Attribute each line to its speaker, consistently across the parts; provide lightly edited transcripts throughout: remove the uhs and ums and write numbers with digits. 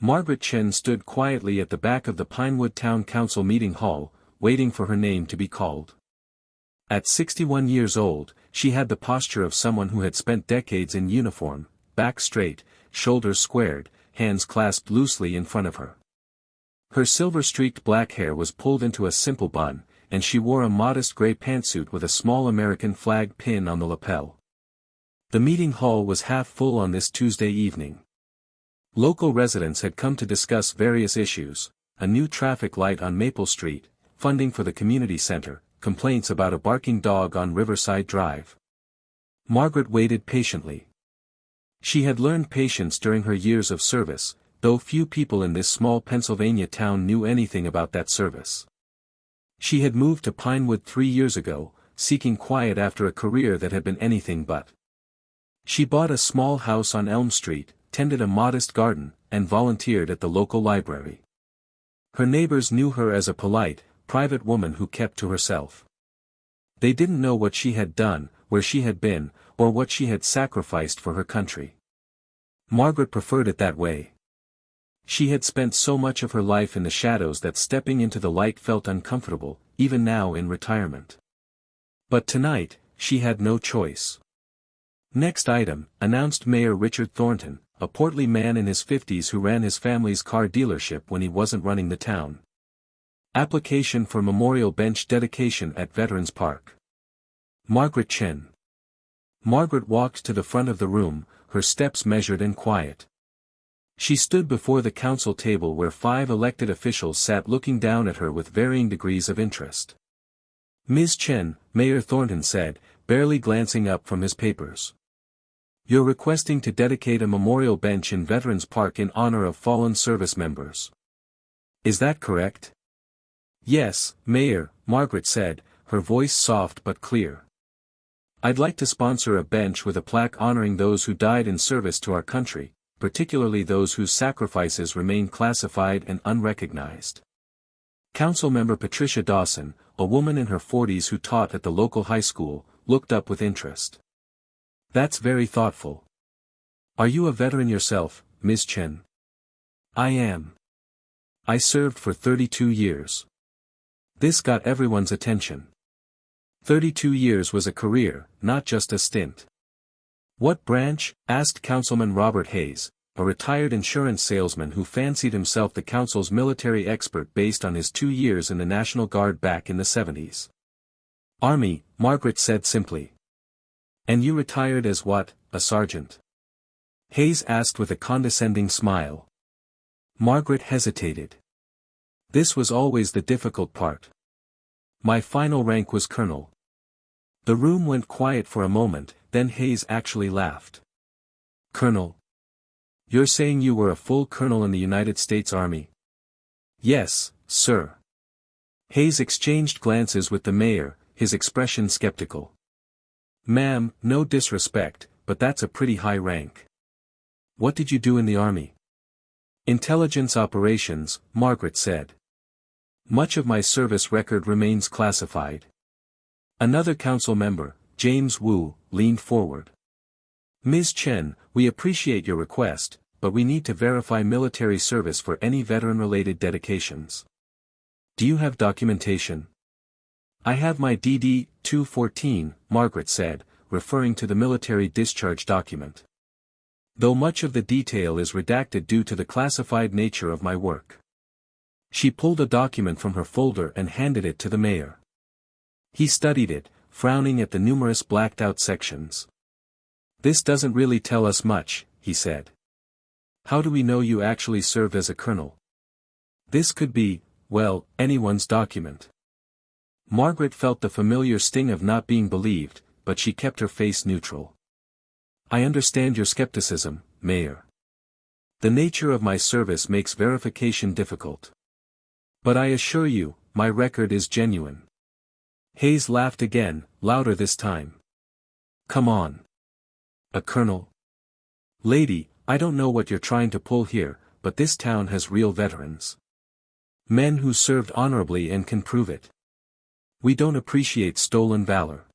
Speaker 1: Margaret Chen stood quietly at the back of the Pinewood Town Council meeting hall, waiting for her name to be called. At 61 years old, she had the posture of someone who had spent decades in uniform, back straight, shoulders squared, hands clasped loosely in front of her. Her silver-streaked black hair was pulled into a simple bun, and she wore a modest gray pantsuit with a small American flag pin on the lapel. The meeting hall was half full on this Tuesday evening. Local residents had come to discuss various issues: a new traffic light on Maple Street, funding for the community center, complaints about a barking dog on Riverside Drive. Margaret waited patiently. She had learned patience during her years of service, though few people in this small Pennsylvania town knew anything about that service. She had moved to Pinewood 3 years ago, seeking quiet after a career that had been anything but. She bought a small house on Elm Street, tended a modest garden, and volunteered at the local library. Her neighbors knew her as a polite, private woman who kept to herself. They didn't know what she had done, where she had been, or what she had sacrificed for her country. Margaret preferred it that way. She had spent so much of her life in the shadows that stepping into the light felt uncomfortable, even now in retirement. But tonight, she had no choice. Next item, announced Mayor Richard Thornton, a portly man in his 50s who ran his family's car dealership when he wasn't running the town. Application for memorial bench dedication at Veterans Park. Margaret Chen. Margaret walked to the front of the room, her steps measured and quiet. She stood before the council table where 5 elected officials sat looking down at her with varying degrees of interest. "Ms. Chen," Mayor Thornton said, barely glancing up from his papers. "You're requesting to dedicate a memorial bench in Veterans Park in honor of fallen service members. Is that correct?" "Yes, Mayor," Margaret said, her voice soft but clear. "I'd like to sponsor a bench with a plaque honoring those who died in service to our country, particularly those whose sacrifices remain classified and unrecognized." Councilmember Patricia Dawson, a woman in her 40s who taught at the local high school, looked up with interest. "That's very thoughtful. Are you a veteran yourself, Ms. Chen?" "I am. I served for 32 years. This got everyone's attention. 32 years was a career, not just a stint." "What branch?" asked Councilman Robert Hayes, a retired insurance salesman who fancied himself the council's military expert based on his 2 years in the National Guard back in the 70s. "Army," Margaret said simply. "And you retired as what, a sergeant?" Hayes asked with a condescending smile. Margaret hesitated. This was always the difficult part. "My final rank was colonel." The room went quiet for a moment, then Hayes actually laughed. "Colonel? You're saying you were a full colonel in the United States Army?" "Yes, sir." Hayes exchanged glances with the mayor, his expression skeptical. "Ma'am, no disrespect, but that's a pretty high rank. What did you do in the Army?" "Intelligence operations," Margaret said. "Much of my service record remains classified." Another council member, James Wu, leaned forward. "Ms. Chen, we appreciate your request, but we need to verify military service for any veteran-related dedications. Do you have documentation?" "I have my DD 214, Margaret said, referring to the military discharge document. "Though much of the detail is redacted due to the classified nature of my work." She pulled a document from her folder and handed it to the mayor. He studied it, frowning at the numerous blacked-out sections. "This doesn't really tell us much," he said. "How do we know you actually served as a colonel? This could be, well, anyone's document." Margaret felt the familiar sting of not being believed, but she kept her face neutral. "I understand your skepticism, Mayor. The nature of my service makes verification difficult. But I assure you, my record is genuine." Hayes laughed again, louder this time. "Come on. A colonel? Lady, I don't know what you're trying to pull here, but this town has real veterans. Men who served honorably and can prove it. We don't appreciate stolen valor."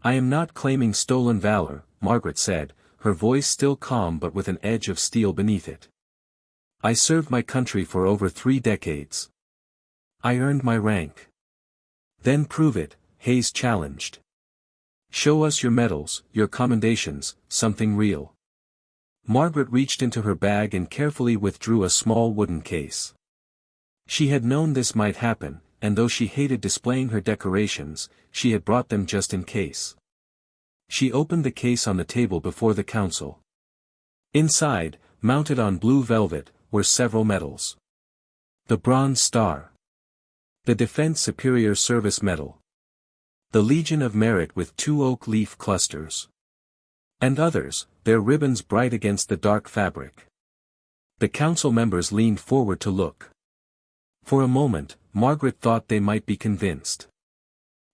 Speaker 1: "I am not claiming stolen valor," Margaret said, her voice still calm but with an edge of steel beneath it. I served my country for over 3 decades. I earned my rank. Then prove it, Hayes challenged. Show us your medals, your commendations, something real. Margaret reached into her bag and carefully withdrew a small wooden case. She had known this might happen, and though she hated displaying her decorations, she had brought them just in case. She opened the case on the table before the council. Inside, mounted on blue velvet, were several medals. The Bronze Star. The Defense Superior Service Medal. The Legion of Merit with 2 oak leaf clusters. And others, their ribbons bright against the dark fabric. The council members leaned forward to look. For a moment, Margaret thought they might be convinced.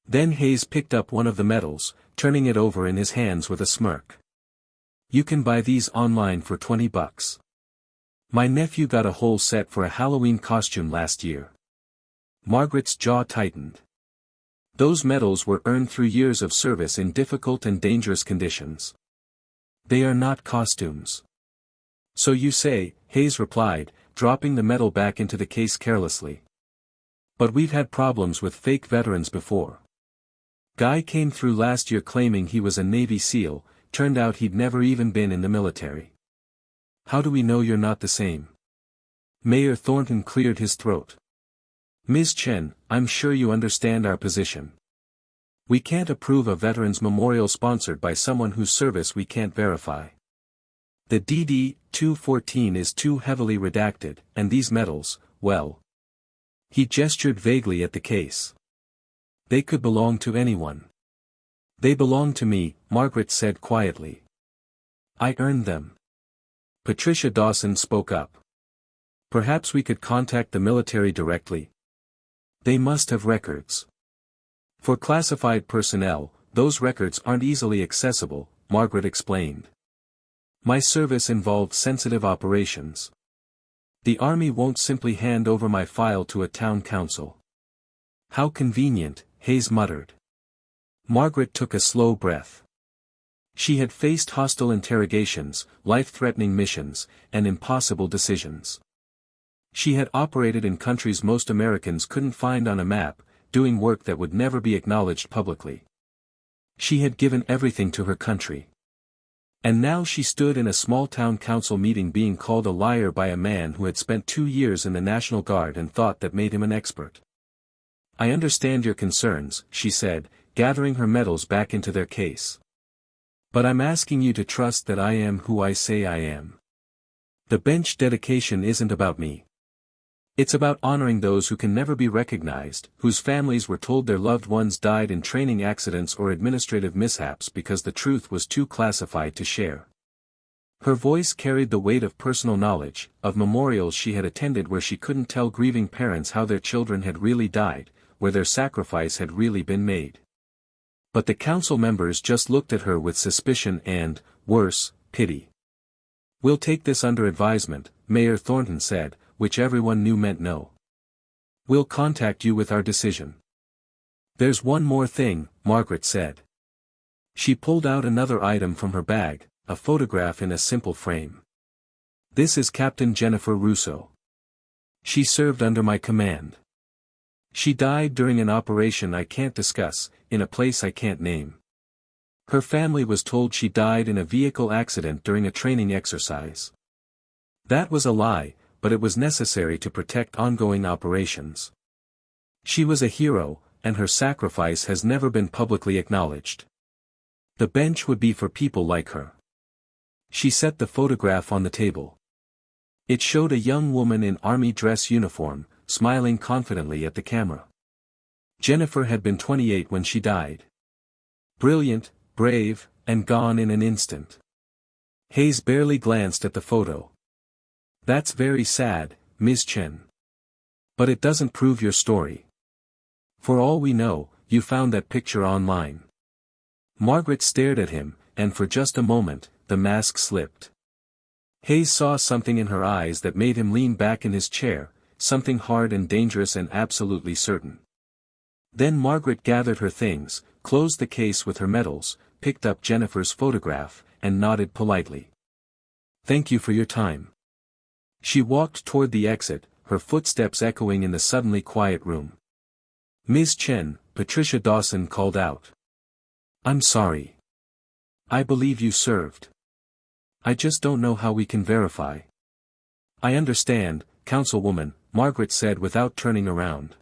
Speaker 1: Then Hayes picked up one of the medals, turning it over in his hands with a smirk. You can buy these online for $20. My nephew got a whole set for a Halloween costume last year. Margaret's jaw tightened. Those medals were earned through years of service in difficult and dangerous conditions. They are not costumes. So you say, Hayes replied, dropping the medal back into the case carelessly. But we've had problems with fake veterans before. Guy came through last year claiming he was a Navy SEAL, turned out he'd never even been in the military. How do we know you're not the same? Mayor Thornton cleared his throat. Ms. Chen, I'm sure you understand our position. We can't approve a veterans memorial sponsored by someone whose service we can't verify. The DD-214 is too heavily redacted, and these medals, well. He gestured vaguely at the case. They could belong to anyone. They belong to me, Margaret said quietly. I earned them. Patricia Dawson spoke up. Perhaps we could contact the military directly. They must have records. For classified personnel, those records aren't easily accessible, Margaret explained. My service involved sensitive operations. The Army won't simply hand over my file to a town council. How convenient, Hayes muttered. Margaret took a slow breath. She had faced hostile interrogations, life-threatening missions, and impossible decisions. She had operated in countries most Americans couldn't find on a map, doing work that would never be acknowledged publicly. She had given everything to her country. And now she stood in a small town council meeting being called a liar by a man who had spent 2 years in the National Guard and thought that made him an expert. I understand your concerns, she said, gathering her medals back into their case. But I'm asking you to trust that I am who I say I am. The bench dedication isn't about me. It's about honoring those who can never be recognized, whose families were told their loved ones died in training accidents or administrative mishaps because the truth was too classified to share. Her voice carried the weight of personal knowledge, of memorials she had attended where she couldn't tell grieving parents how their children had really died, where their sacrifice had really been made. But the council members just looked at her with suspicion and, worse, pity. We'll take this under advisement, Mayor Thornton said, which everyone knew meant no. We'll contact you with our decision. There's one more thing, Margaret said. She pulled out another item from her bag, a photograph in a simple frame. This is Captain Jennifer Russo. She served under my command. She died during an operation I can't discuss, in a place I can't name. Her family was told she died in a vehicle accident during a training exercise. That was a lie, but it was necessary to protect ongoing operations. She was a hero, and her sacrifice has never been publicly acknowledged. The bench would be for people like her. She set the photograph on the table. It showed a young woman in army dress uniform, smiling confidently at the camera. Jennifer had been 28 when she died. Brilliant, brave, and gone in an instant. Hayes barely glanced at the photo. That's very sad, Ms. Chen. But it doesn't prove your story. For all we know, you found that picture online. Margaret stared at him, and for just a moment, the mask slipped. Hayes saw something in her eyes that made him lean back in his chair, something hard and dangerous and absolutely certain. Then Margaret gathered her things, closed the case with her medals, picked up Jennifer's photograph, and nodded politely. Thank you for your time. She walked toward the exit, her footsteps echoing in the suddenly quiet room. "Ms. Chen," Patricia Dawson called out. "I'm sorry. I believe you served. I just don't know how we can verify." "I understand, Councilwoman," Margaret said without turning around.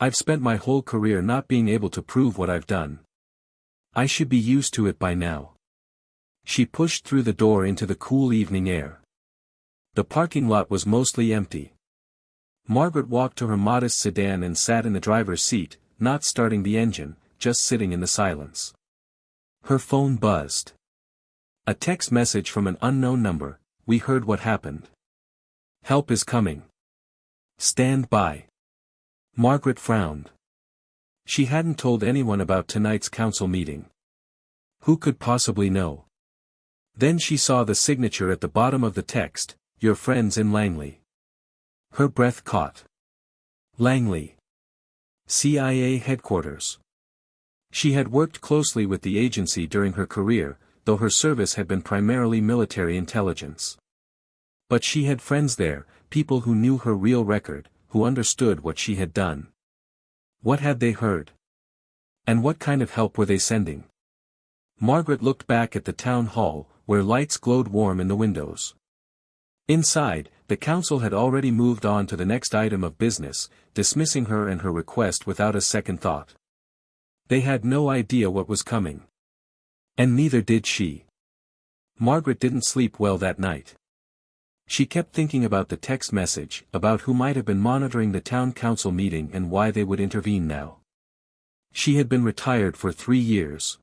Speaker 1: "I've spent my whole career not being able to prove what I've done. I should be used to it by now." She pushed through the door into the cool evening air. The parking lot was mostly empty. Margaret walked to her modest sedan and sat in the driver's seat, not starting the engine, just sitting in the silence. Her phone buzzed. A text message from an unknown number: "We heard what happened. Help is coming. Stand by." Margaret frowned. She hadn't told anyone about tonight's council meeting. Who could possibly know? Then she saw the signature at the bottom of the text: "Your friends in Langley." Her breath caught. Langley. CIA headquarters. She had worked closely with the agency during her career, though her service had been primarily military intelligence. But she had friends there, people who knew her real record, who understood what she had done. What had they heard? And what kind of help were they sending? Margaret looked back at the town hall, where lights glowed warm in the windows. Inside, the council had already moved on to the next item of business, dismissing her and her request without a second thought. They had no idea what was coming. And neither did she. Margaret didn't sleep well that night. She kept thinking about the text message, about who might have been monitoring the town council meeting and why they would intervene now. She had been retired for 3 years.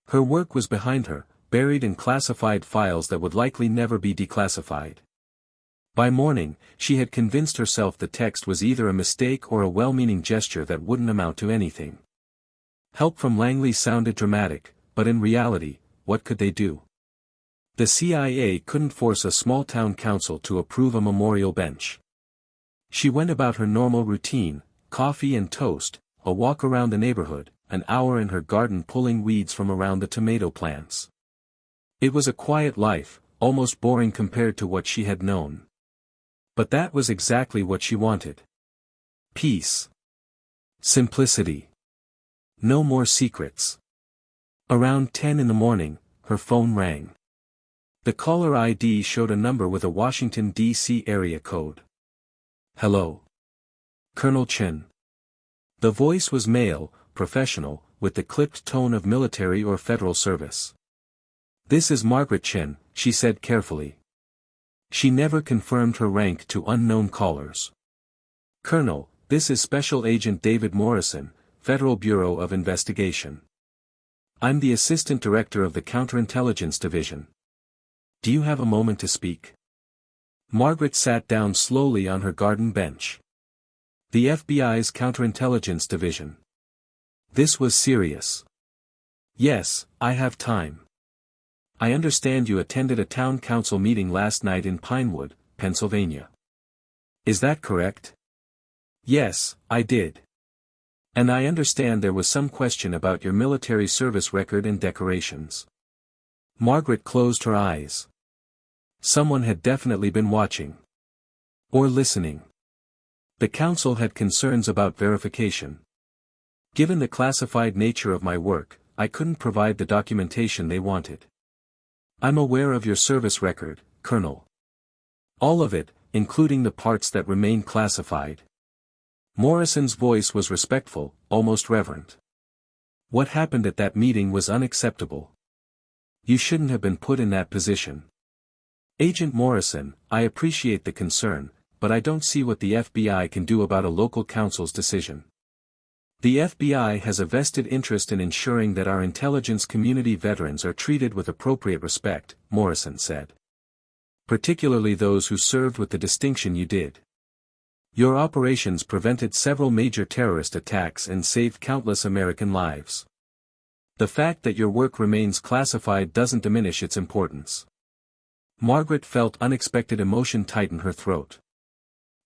Speaker 1: Her work was behind her, buried in classified files that would likely never be declassified. By morning, she had convinced herself the text was either a mistake or a well-meaning gesture that wouldn't amount to anything. Help from Langley sounded dramatic, but in reality, what could they do? The CIA couldn't force a small town council to approve a memorial bench. She went about her normal routine: coffee and toast, a walk around the neighborhood, an hour in her garden pulling weeds from around the tomato plants. It was a quiet life, almost boring compared to what she had known. But that was exactly what she wanted. Peace. Simplicity. No more secrets. Around 10 in the morning, her phone rang. The caller ID showed a number with a Washington, D.C. area code. "Hello. Colonel Chen." The voice was male, professional, with the clipped tone of military or federal service. "This is Margaret Chen," she said carefully. She never confirmed her rank to unknown callers. "Colonel, this is Special Agent David Morrison, Federal Bureau of Investigation. I'm the Assistant Director of the Counterintelligence Division. Do you have a moment to speak?" Margaret sat down slowly on her garden bench. The FBI's Counterintelligence Division. This was serious. "Yes, I have time. I understand you attended a town council meeting last night in Pinewood, Pennsylvania. Is that correct?" "Yes, I did. And I understand there was some question about your military service record and decorations." Margaret closed her eyes. Someone had definitely been watching. Or listening. The council had concerns about verification. "Given the classified nature of my work, I couldn't provide the documentation they wanted. I'm aware of your service record, Colonel. All of it, including the parts that remain classified." Morrison's voice was respectful, almost reverent. "What happened at that meeting was unacceptable. You shouldn't have been put in that position. Agent Morrison, I appreciate the concern, but I don't see what the FBI can do about a local council's decision. The FBI has a vested interest in ensuring that our intelligence community veterans are treated with appropriate respect," Morrison said. "Particularly those who served with the distinction you did. Your operations prevented several major terrorist attacks and saved countless American lives. The fact that your work remains classified doesn't diminish its importance." Margaret felt unexpected emotion tighten her throat.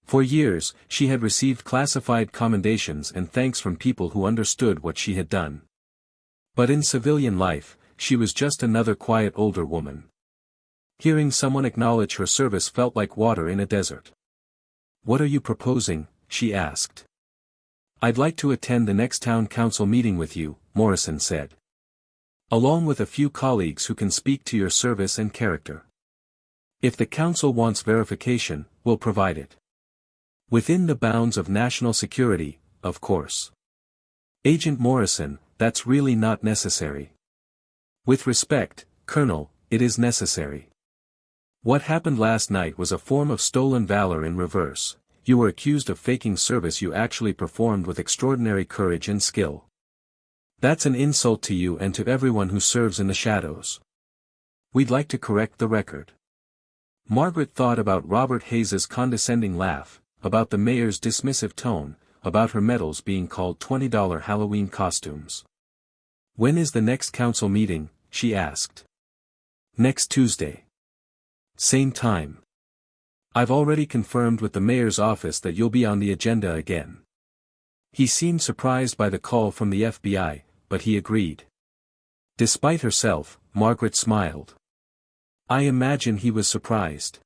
Speaker 1: For years, she had received classified commendations and thanks from people who understood what she had done. But in civilian life, she was just another quiet older woman. Hearing someone acknowledge her service felt like water in a desert. "What are you proposing?" she asked. "I'd like to attend the next town council meeting with you," Morrison said. "Along with a few colleagues who can speak to your service and character. If the council wants verification, we'll provide it. Within the bounds of national security, of course." "Agent Morrison, that's really not necessary." "With respect, Colonel, it is necessary. What happened last night was a form of stolen valor in reverse. You were accused of faking service you actually performed with extraordinary courage and skill. That's an insult to you and to everyone who serves in the shadows. We'd like to correct the record." Margaret thought about Robert Hayes's condescending laugh, about the mayor's dismissive tone, about her medals being called $20 Halloween costumes. "When is the next council meeting?" she asked. "Next Tuesday. Same time. I've already confirmed with the mayor's office that you'll be on the agenda again." He seemed surprised by the call from the FBI, but he agreed. Despite herself, Margaret smiled. "I imagine he was surprised.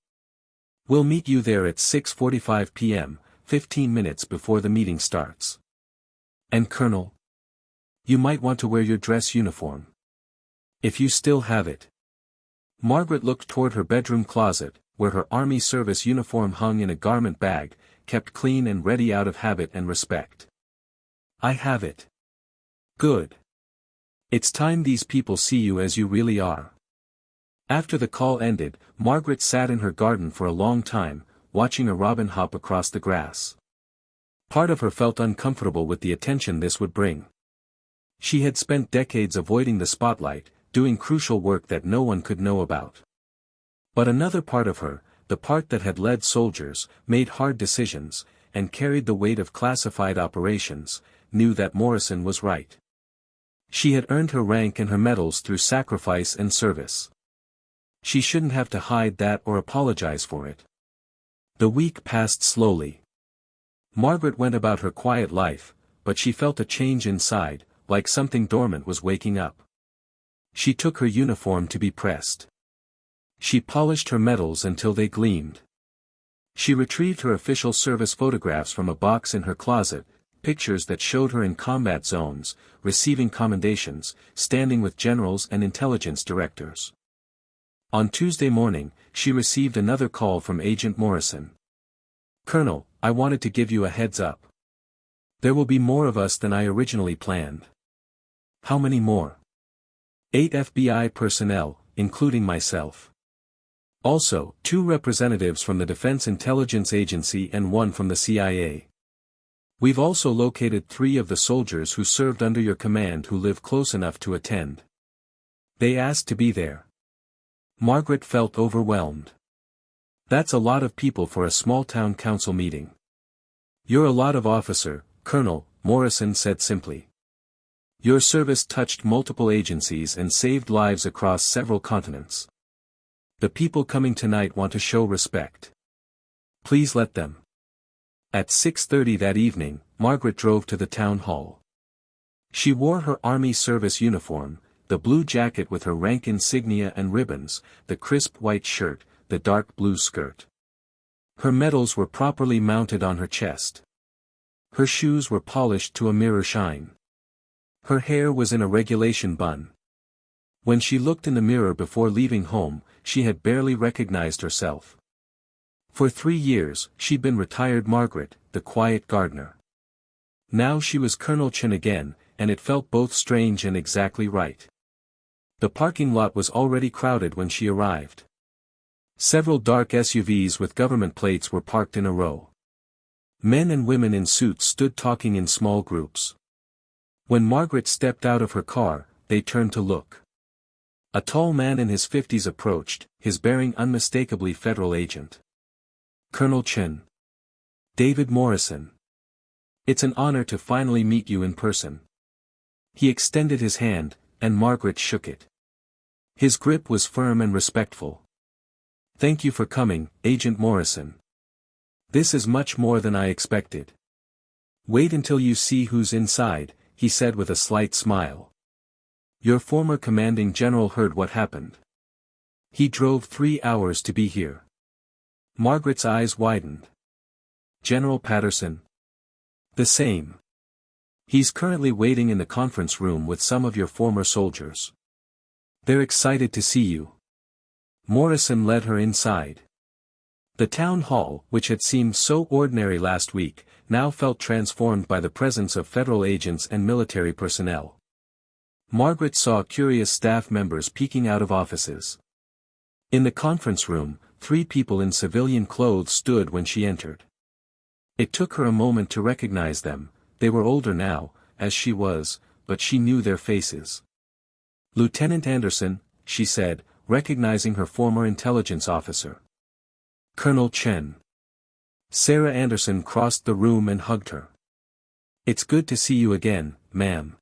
Speaker 1: We'll meet you there at 6:45 p.m., 15 minutes before the meeting starts. And Colonel? You might want to wear your dress uniform. If you still have it." Margaret looked toward her bedroom closet, where her army service uniform hung in a garment bag, kept clean and ready out of habit and respect. "I have it." "Good. It's time these people see you as you really are." After the call ended, Margaret sat in her garden for a long time, watching a robin hop across the grass. Part of her felt uncomfortable with the attention this would bring. She had spent decades avoiding the spotlight, doing crucial work that no one could know about. But another part of her, the part that had led soldiers, made hard decisions, and carried the weight of classified operations, knew that Morrison was right. She had earned her rank and her medals through sacrifice and service. She shouldn't have to hide that or apologize for it. The week passed slowly. Margaret went about her quiet life, but she felt a change inside, like something dormant was waking up. She took her uniform to be pressed. She polished her medals until they gleamed. She retrieved her official service photographs from a box in her closet, pictures that showed her in combat zones, receiving commendations, standing with generals and intelligence directors. On Tuesday morning, she received another call from Agent Morrison. "Colonel, I wanted to give you a heads up. There will be more of us than I originally planned." "How many more?" 8 FBI personnel, including myself. Also, 2 representatives from the Defense Intelligence Agency and 1 from the CIA. We've also located 3 of the soldiers who served under your command who live close enough to attend. They asked to be there." Margaret felt overwhelmed. That's a lot of people for a small town council meeting. "You're a lot of officer, Colonel," Morrison said simply. "Your service touched multiple agencies and saved lives across several continents. The people coming tonight want to show respect. Please let them." At 6:30 that evening, Margaret drove to the town hall. She wore her army service uniform, the blue jacket with her rank insignia and ribbons, the crisp white shirt, the dark blue skirt. Her medals were properly mounted on her chest. Her shoes were polished to a mirror shine. Her hair was in a regulation bun. When she looked in the mirror before leaving home, she had barely recognized herself. For 3 years, she'd been retired Margaret, the quiet gardener. Now she was Colonel Chen again, and it felt both strange and exactly right. The parking lot was already crowded when she arrived. Several dark SUVs with government plates were parked in a row. Men and women in suits stood talking in small groups. When Margaret stepped out of her car, they turned to look. A tall man in his 50s approached, his bearing unmistakably federal agent. "Colonel Chen. David Morrison. It's an honor to finally meet you in person." He extended his hand, and Margaret shook it. His grip was firm and respectful. "Thank you for coming, Agent Morrison. This is much more than I expected." "Wait until you see who's inside," he said with a slight smile. "Your former commanding general heard what happened. He drove 3 hours to be here. Margaret's eyes widened. General Patterson? The same. He's currently waiting in the conference room with some of your former soldiers. They're excited to see you. Morrison led her inside. The town hall, which had seemed so ordinary last week, now felt transformed by the presence of federal agents and military personnel. Margaret saw curious staff members peeking out of offices. In the conference room, 3 people in civilian clothes stood when she entered. It took her a moment to recognize them. They were older now, as she was, but she knew their faces. Lieutenant Anderson, she said, recognizing her former intelligence officer. Colonel Chen. Sarah Anderson crossed the room and hugged her. It's good to see you again, ma'am.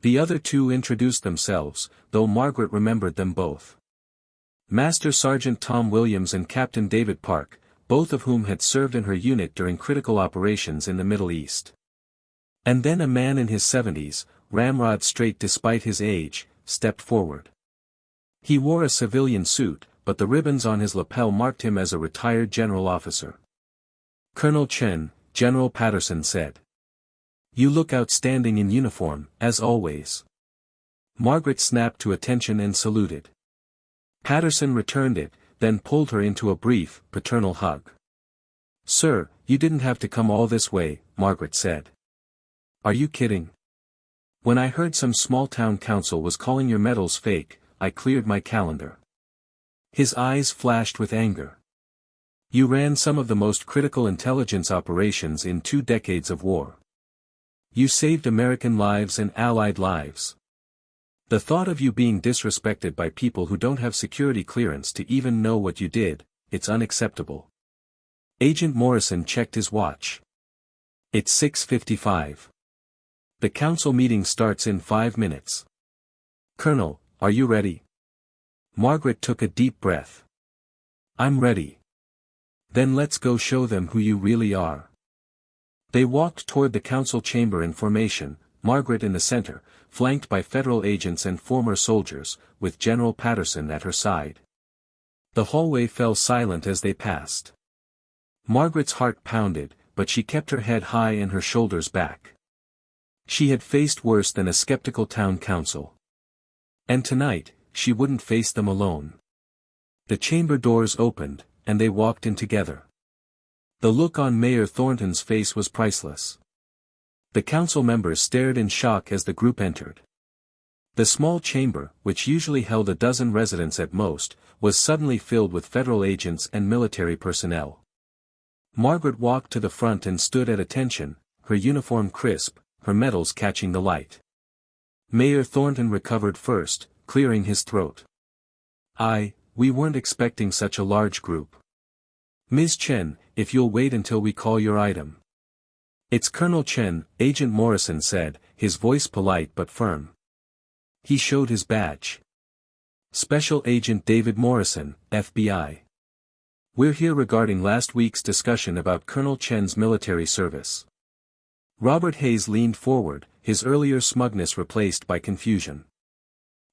Speaker 1: The other 2 introduced themselves, though Margaret remembered them both. Master Sergeant Tom Williams and Captain David Park, both of whom had served in her unit during critical operations in the Middle East. And then a man in his 70s, ramrod straight despite his age, stepped forward. He wore a civilian suit, but the ribbons on his lapel marked him as a retired general officer. Colonel Chen, General Patterson said. You look outstanding in uniform, as always. Margaret snapped to attention and saluted. Patterson returned it, then pulled her into a brief, paternal hug. Sir, you didn't have to come all this way, Margaret said. Are you kidding? When I heard some small-town council was calling your medals fake, I cleared my calendar. His eyes flashed with anger. You ran some of the most critical intelligence operations in 2 decades of war. You saved American lives and Allied lives. The thought of you being disrespected by people who don't have security clearance to even know what you did, it's unacceptable. Agent Morrison checked his watch. It's 6:55. The council meeting starts in 5 minutes. Colonel, are you ready? Margaret took a deep breath. I'm ready. Then let's go show them who you really are. They walked toward the council chamber in formation, Margaret in the center, flanked by federal agents and former soldiers, with General Patterson at her side. The hallway fell silent as they passed. Margaret's heart pounded, but she kept her head high and her shoulders back. She had faced worse than a skeptical town council. And tonight, she wouldn't face them alone. The chamber doors opened, and they walked in together. The look on Mayor Thornton's face was priceless. The council members stared in shock as the group entered. The small chamber, which usually held a dozen residents at most, was suddenly filled with federal agents and military personnel. Margaret walked to the front and stood at attention, her uniform crisp, her medals catching the light. Mayor Thornton recovered first, clearing his throat. We weren't expecting such a large group. Ms. Chen, if you'll wait until we call your item. It's Colonel Chen, Agent Morrison said, his voice polite but firm. He showed his badge. Special Agent David Morrison, FBI. We're here regarding last week's discussion about Colonel Chen's military service. Robert Hayes leaned forward, his earlier smugness replaced by confusion.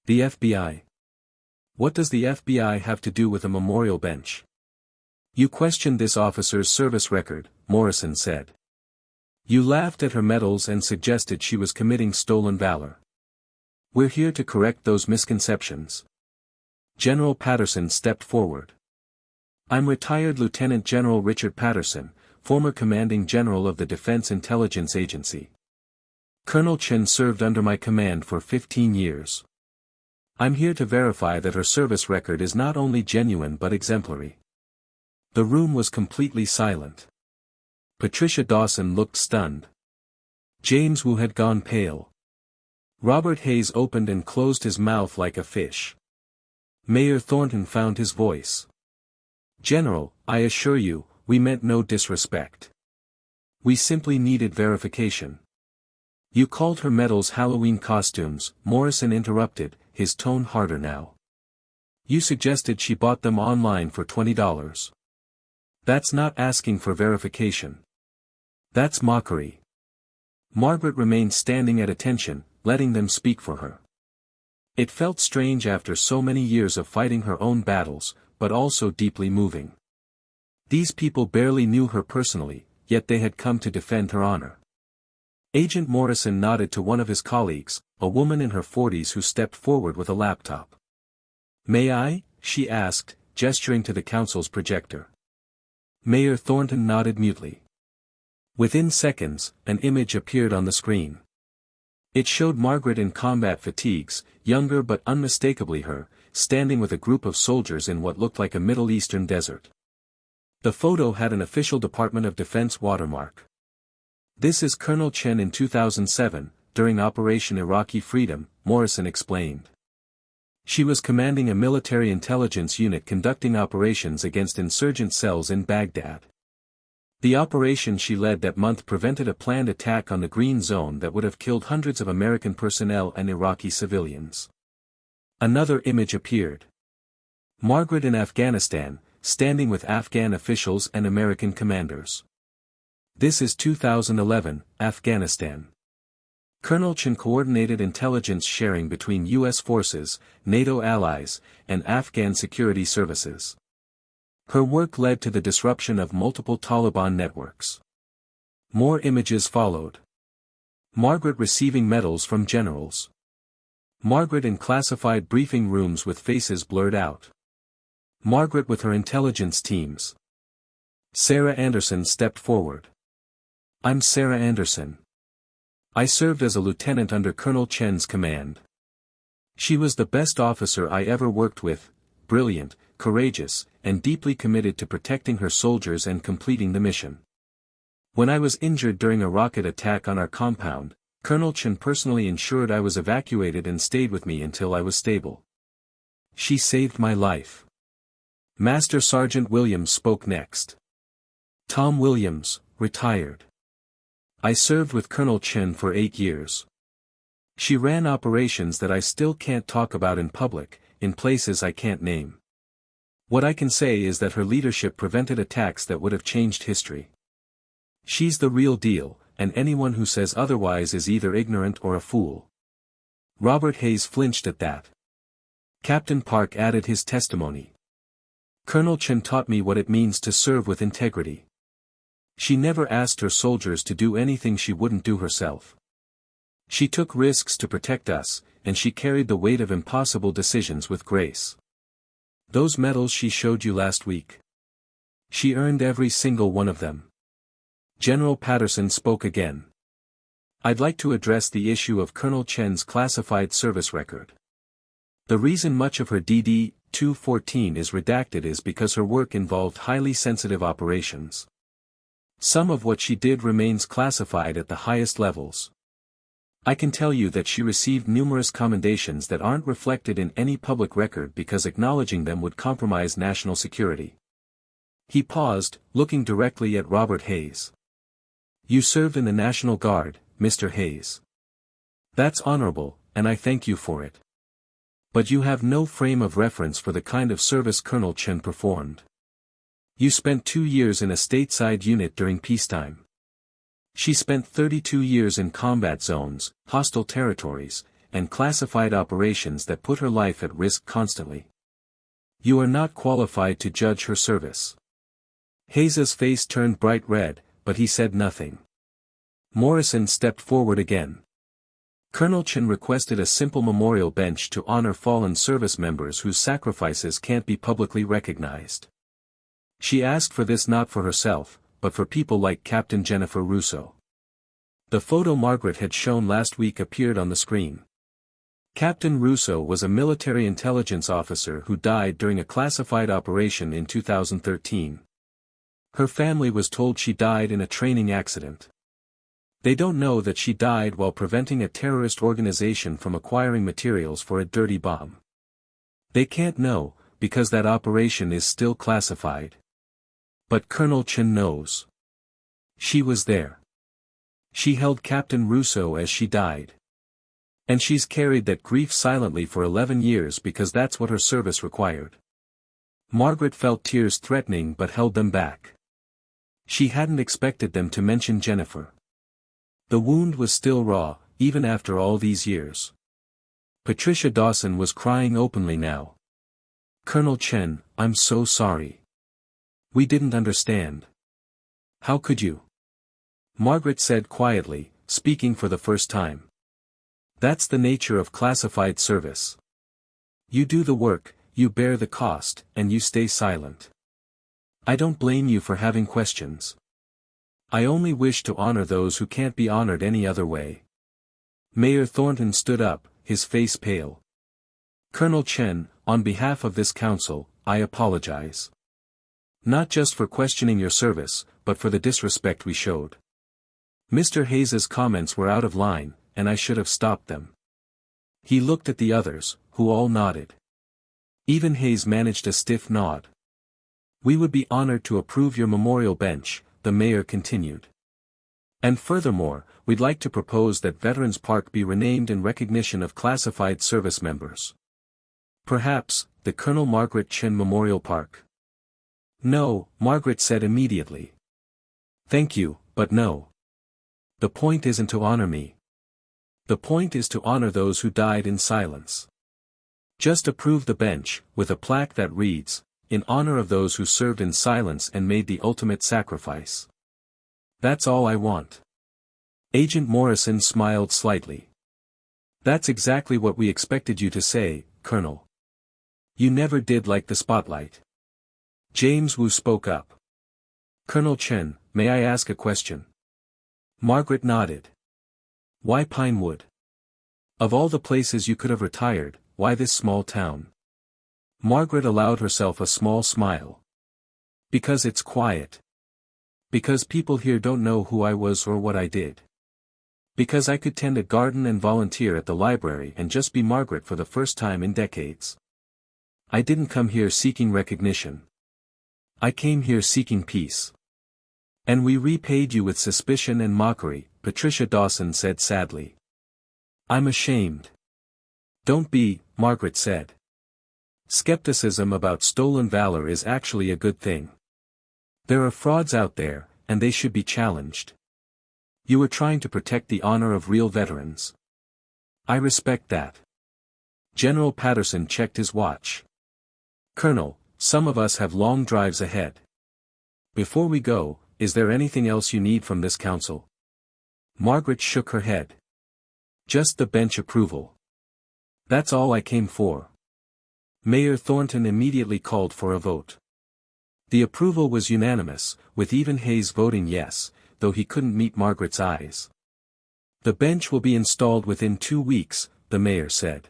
Speaker 1: The FBI? What does the FBI have to do with a memorial bench? You questioned this officer's service record, Morrison said. You laughed at her medals and suggested she was committing stolen valor. We're here to correct those misconceptions. General Patterson stepped forward. I'm retired Lieutenant General Richard Patterson, former Commanding General of the Defense Intelligence Agency. Colonel Chen served under my command for 15 years. I'm here to verify that her service record is not only genuine but exemplary. The room was completely silent. Patricia Dawson looked stunned. James Wu had gone pale. Robert Hayes opened and closed his mouth like a fish. Mayor Thornton found his voice. General, I assure you, we meant no disrespect. We simply needed verification. You called her medals Halloween costumes, Morrison interrupted, his tone harder now. You suggested she bought them online for $20. That's not asking for verification. That's mockery. Margaret remained standing at attention, letting them speak for her. It felt strange after so many years of fighting her own battles, but also deeply moving. These people barely knew her personally, yet they had come to defend her honor. Agent Morrison nodded to one of his colleagues, a woman in her 40s who stepped forward with a laptop. "May I?" she asked, gesturing to the council's projector. Mayor Thornton nodded mutely. Within seconds, an image appeared on the screen. It showed Margaret in combat fatigues, younger but unmistakably her, standing with a group of soldiers in what looked like a Middle Eastern desert. The photo had an official Department of Defense watermark. "This is Colonel Chen in 2007, during Operation Iraqi Freedom," Morrison explained. She was commanding a military intelligence unit conducting operations against insurgent cells in Baghdad. The operation she led that month prevented a planned attack on the Green Zone that would have killed hundreds of American personnel and Iraqi civilians. Another image appeared. Margaret in Afghanistan, standing with Afghan officials and American commanders. "This is 2011, Afghanistan." Colonel Chen coordinated intelligence sharing between U.S. forces, NATO allies, and Afghan security services. Her work led to the disruption of multiple Taliban networks. More images followed. Margaret receiving medals from generals. Margaret in classified briefing rooms with faces blurred out. Margaret with her intelligence teams. Sarah Anderson stepped forward. "I'm Sarah Anderson. I served as a lieutenant under Colonel Chen's command. She was the best officer I ever worked with, brilliant, courageous, and deeply committed to protecting her soldiers and completing the mission. When I was injured during a rocket attack on our compound, Colonel Chen personally ensured I was evacuated and stayed with me until I was stable. She saved my life." Master Sergeant Williams spoke next. Tom Williams, retired. "I served with Colonel Chen for 8 years. She ran operations that I still can't talk about in public, in places I can't name. What I can say is that her leadership prevented attacks that would have changed history. She's the real deal, and anyone who says otherwise is either ignorant or a fool." Robert Hayes flinched at that. Captain Park added his testimony. "Colonel Chen taught me what it means to serve with integrity. She never asked her soldiers to do anything she wouldn't do herself. She took risks to protect us, and she carried the weight of impossible decisions with grace. Those medals she showed you last week. She earned every single one of them." General Patterson spoke again. "I'd like to address the issue of Colonel Chen's classified service record. The reason much of her DD-214 is redacted is because her work involved highly sensitive operations. Some of what she did remains classified at the highest levels. I can tell you that she received numerous commendations that aren't reflected in any public record because acknowledging them would compromise national security." He paused, looking directly at Robert Hayes. "You served in the National Guard, Mr. Hayes. That's honorable, and I thank you for it. But you have no frame of reference for the kind of service Colonel Chen performed. You spent 2 years in a stateside unit during peacetime. She spent 32 years in combat zones, hostile territories, and classified operations that put her life at risk constantly. You are not qualified to judge her service." Hayes's face turned bright red, but he said nothing. Morrison stepped forward again. "Colonel Chen requested a simple memorial bench to honor fallen service members whose sacrifices can't be publicly recognized. She asked for this not for herself, but for people like Captain Jennifer Russo." The photo Margaret had shown last week appeared on the screen. Captain Russo was a military intelligence officer who died during a classified operation in 2013. Her family was told she died in a training accident. They don't know that she died while preventing a terrorist organization from acquiring materials for a dirty bomb. They can't know, because that operation is still classified. But Colonel Chen knows. She was there. She held Captain Russo as she died. And she's carried that grief silently for 11 years because that's what her service required. Margaret felt tears threatening but held them back. She hadn't expected them to mention Jennifer. The wound was still raw, even after all these years. Patricia Dawson was crying openly now. "Colonel Chen, I'm so sorry. We didn't understand. How could you?" Margaret said quietly, speaking for the first time. "That's the nature of classified service. You do the work, you bear the cost, and you stay silent. I don't blame you for having questions. I only wish to honor those who can't be honored any other way." Mayor Thornton stood up, his face pale. "Colonel Chen, on behalf of this council, I apologize. Not just for questioning your service, but for the disrespect we showed. Mr. Hayes's comments were out of line, and I should have stopped them." He looked at the others, who all nodded. Even Hayes managed a stiff nod. "We would be honored to approve your memorial bench," the mayor continued. "And furthermore, we'd like to propose that Veterans Park be renamed in recognition of classified service members. Perhaps, the Colonel Margaret Chen Memorial Park." "No," Margaret said immediately. "Thank you, but no. The point isn't to honor me. The point is to honor those who died in silence. Just approve the bench, with a plaque that reads, 'In honor of those who served in silence and made the ultimate sacrifice.' That's all I want." Agent Morrison smiled slightly. "That's exactly what we expected you to say, Colonel. You never did like the spotlight." James Wu spoke up. "Colonel Chen, may I ask a question?" Margaret nodded. "Why Pinewood? Of all the places you could have retired, why this small town?" Margaret allowed herself a small smile. "Because it's quiet. Because people here don't know who I was or what I did. Because I could tend a garden and volunteer at the library and just be Margaret for the first time in decades. I didn't come here seeking recognition. I came here seeking peace. And we repaid you with suspicion and mockery," Patricia Dawson said sadly. "I'm ashamed." "Don't be," Margaret said. "Skepticism about stolen valor is actually a good thing. There are frauds out there, and they should be challenged. You were trying to protect the honor of real veterans. I respect that." General Patterson checked his watch. "Colonel, some of us have long drives ahead. Before we go, is there anything else you need from this council?" Margaret shook her head. "Just the bench approval. That's all I came for." Mayor Thornton immediately called for a vote. The approval was unanimous, with even Hayes voting yes, though he couldn't meet Margaret's eyes. "The bench will be installed within 2 weeks, the mayor said.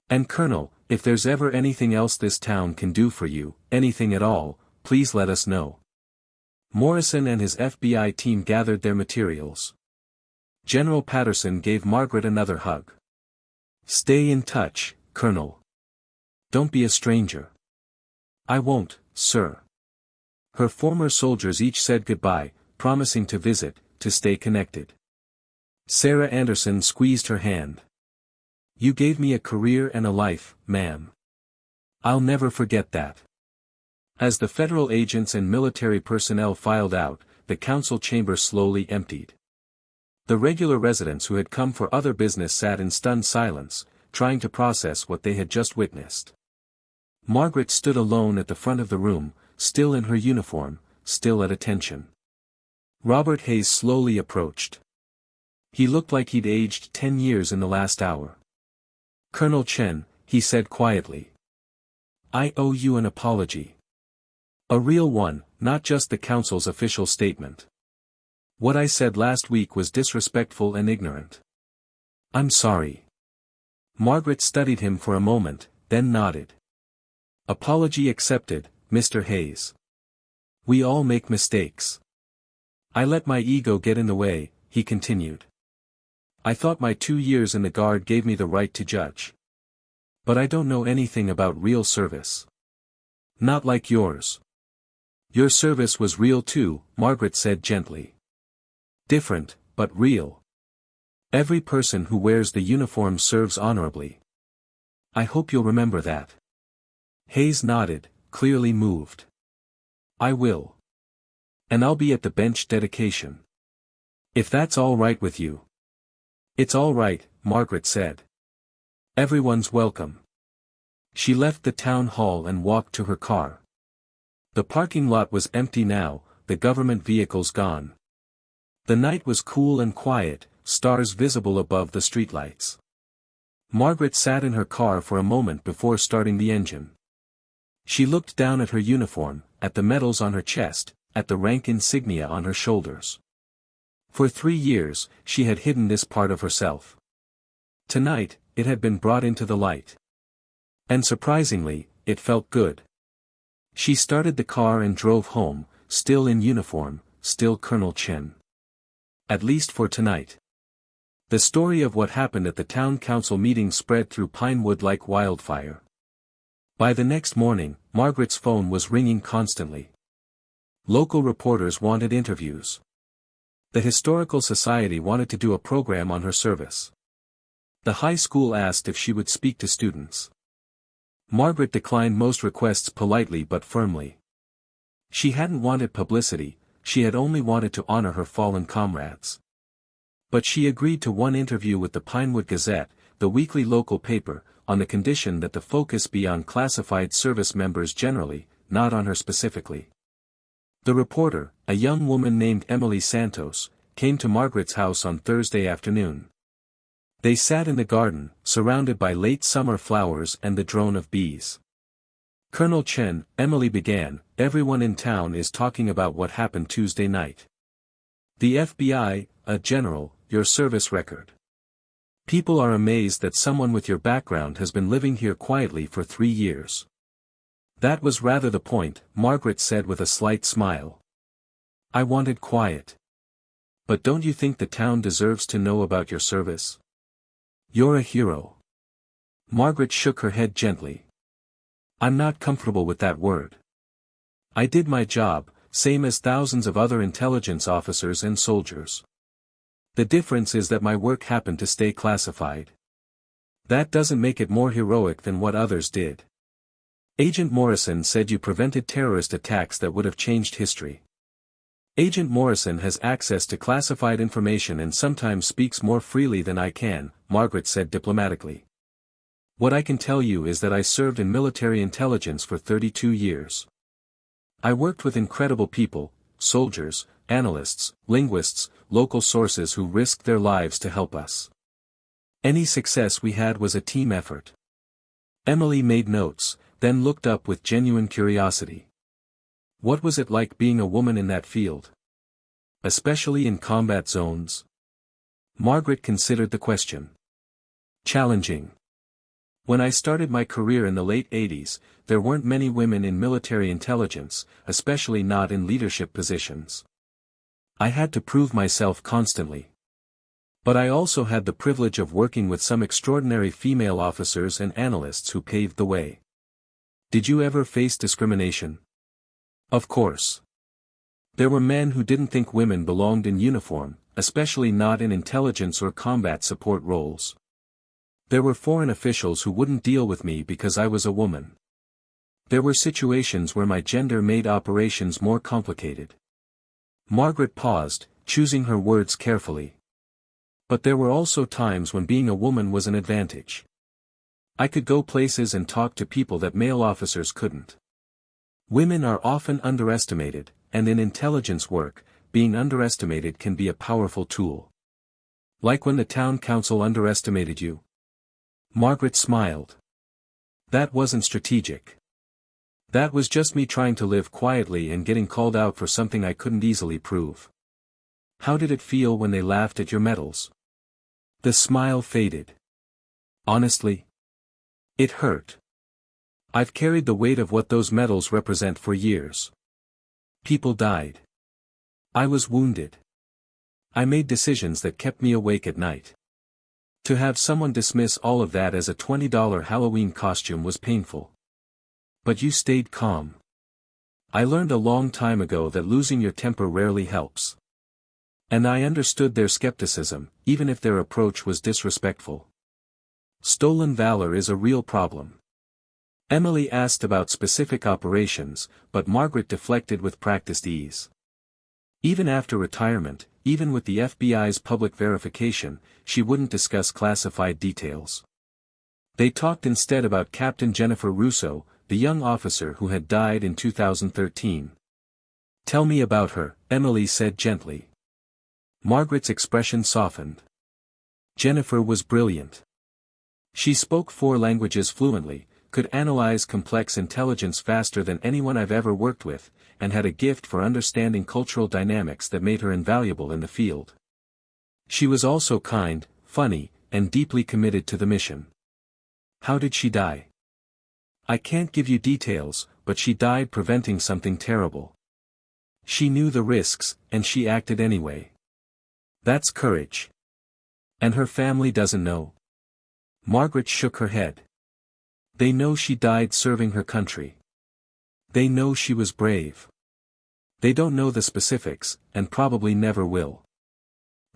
Speaker 1: And Colonel, if there's ever anything else this town can do for you, anything at all, please let us know." Morrison and his FBI team gathered their materials. General Patterson gave Margaret another hug. "Stay in touch, Colonel. Don't be a stranger." "I won't, sir." Her former soldiers each said goodbye, promising to visit, to stay connected. Sarah Anderson squeezed her hand. "You gave me a career and a life, ma'am. I'll never forget that." As the federal agents and military personnel filed out, the council chamber slowly emptied. The regular residents who had come for other business sat in stunned silence, trying to process what they had just witnessed. Margaret stood alone at the front of the room, still in her uniform, still at attention. Robert Hayes slowly approached. He looked like he'd aged 10 years in the last hour. "Colonel Chen," he said quietly. "I owe you an apology. A real one, not just the council's official statement. What I said last week was disrespectful and ignorant. I'm sorry." Margaret studied him for a moment, then nodded. "Apology accepted, Mr. Hayes. We all make mistakes. I let my ego get in the way," he continued. "I thought my 2 years in the Guard gave me the right to judge. But I don't know anything about real service. Not like yours." "Your service was real too," Margaret said gently. "Different, but real. Every person who wears the uniform serves honorably. I hope you'll remember that." Hayes nodded, clearly moved. "I will. And I'll be at the bench dedication. If that's all right with you." "It's all right," Margaret said. Everyone's welcome. She left the town hall and walked to her car. The parking lot was empty now, the government vehicles gone. The night was cool and quiet, stars visible above the streetlights. Margaret sat in her car for a moment before starting the engine. She looked down at her uniform, at the medals on her chest, at the rank insignia on her shoulders. For 3 years, she had hidden this part of herself. Tonight, it had been brought into the light. And surprisingly, it felt good. She started the car and drove home, still in uniform, still Colonel Chen. At least for tonight. The story of what happened at the town council meeting spread through Pinewood like wildfire. By the next morning, Margaret's phone was ringing constantly. Local reporters wanted interviews. The Historical Society wanted to do a program on her service. The high school asked if she would speak to students. Margaret declined most requests politely but firmly. She hadn't wanted publicity, she had only wanted to honor her fallen comrades. But she agreed to one interview with the Pinewood Gazette, the weekly local paper, on the condition that the focus be on classified service members generally, not on her specifically. The reporter, a young woman named Emily Santos, came to Margaret's house on Thursday afternoon. They sat in the garden, surrounded by late summer flowers and the drone of bees. Colonel Chen, Emily began, everyone in town is talking about what happened Tuesday night. The FBI, General, your service record. People are amazed that someone with your background has been living here quietly for 3 years. That was rather the point, Margaret said with a slight smile. I wanted quiet. But don't you think the town deserves to know about your service? You're a hero. Margaret shook her head gently. I'm not comfortable with that word. I did my job, same as thousands of other intelligence officers and soldiers. The difference is that my work happened to stay classified. That doesn't make it more heroic than what others did. Agent Morrison said you prevented terrorist attacks that would have changed history. Agent Morrison has access to classified information and sometimes speaks more freely than I can, Margaret said diplomatically. What I can tell you is that I served in military intelligence for 32 years. I worked with incredible people, soldiers, analysts, linguists, local sources who risked their lives to help us. Any success we had was a team effort. Emily made notes, then looked up with genuine curiosity. What was it like being a woman in that field? Especially in combat zones? Margaret considered the question. Challenging. When I started my career in the late 80s, there weren't many women in military intelligence, especially not in leadership positions. I had to prove myself constantly. But I also had the privilege of working with some extraordinary female officers and analysts who paved the way. Did you ever face discrimination? Of course. There were men who didn't think women belonged in uniform, especially not in intelligence or combat support roles. There were foreign officials who wouldn't deal with me because I was a woman. There were situations where my gender made operations more complicated. Margaret paused, choosing her words carefully. But there were also times when being a woman was an advantage. I could go places and talk to people that male officers couldn't. Women are often underestimated, and in intelligence work, being underestimated can be a powerful tool. Like when the town council underestimated you. Margaret smiled. That wasn't strategic. That was just me trying to live quietly and getting called out for something I couldn't easily prove. How did it feel when they laughed at your medals? The smile faded. Honestly? It hurt. I've carried the weight of what those medals represent for years. People died. I was wounded. I made decisions that kept me awake at night. To have someone dismiss all of that as a $20 Halloween costume was painful. But you stayed calm. I learned a long time ago that losing your temper rarely helps. And I understood their skepticism, even if their approach was disrespectful. Stolen valor is a real problem. Emily asked about specific operations, but Margaret deflected with practiced ease. Even after retirement, even with the FBI's public verification, she wouldn't discuss classified details. They talked instead about Captain Jennifer Russo, the young officer who had died in 2013. "Tell me about her," Emily said gently. Margaret's expression softened. Jennifer was brilliant. She spoke 4 languages fluently, could analyze complex intelligence faster than anyone I've ever worked with, and had a gift for understanding cultural dynamics that made her invaluable in the field. She was also kind, funny, and deeply committed to the mission. "How did she die?" "I can't give you details, but she died preventing something terrible. She knew the risks, and she acted anyway. That's courage. And her family doesn't know?" Margaret shook her head. "They know she died serving her country. They know she was brave. They don't know the specifics, and probably never will.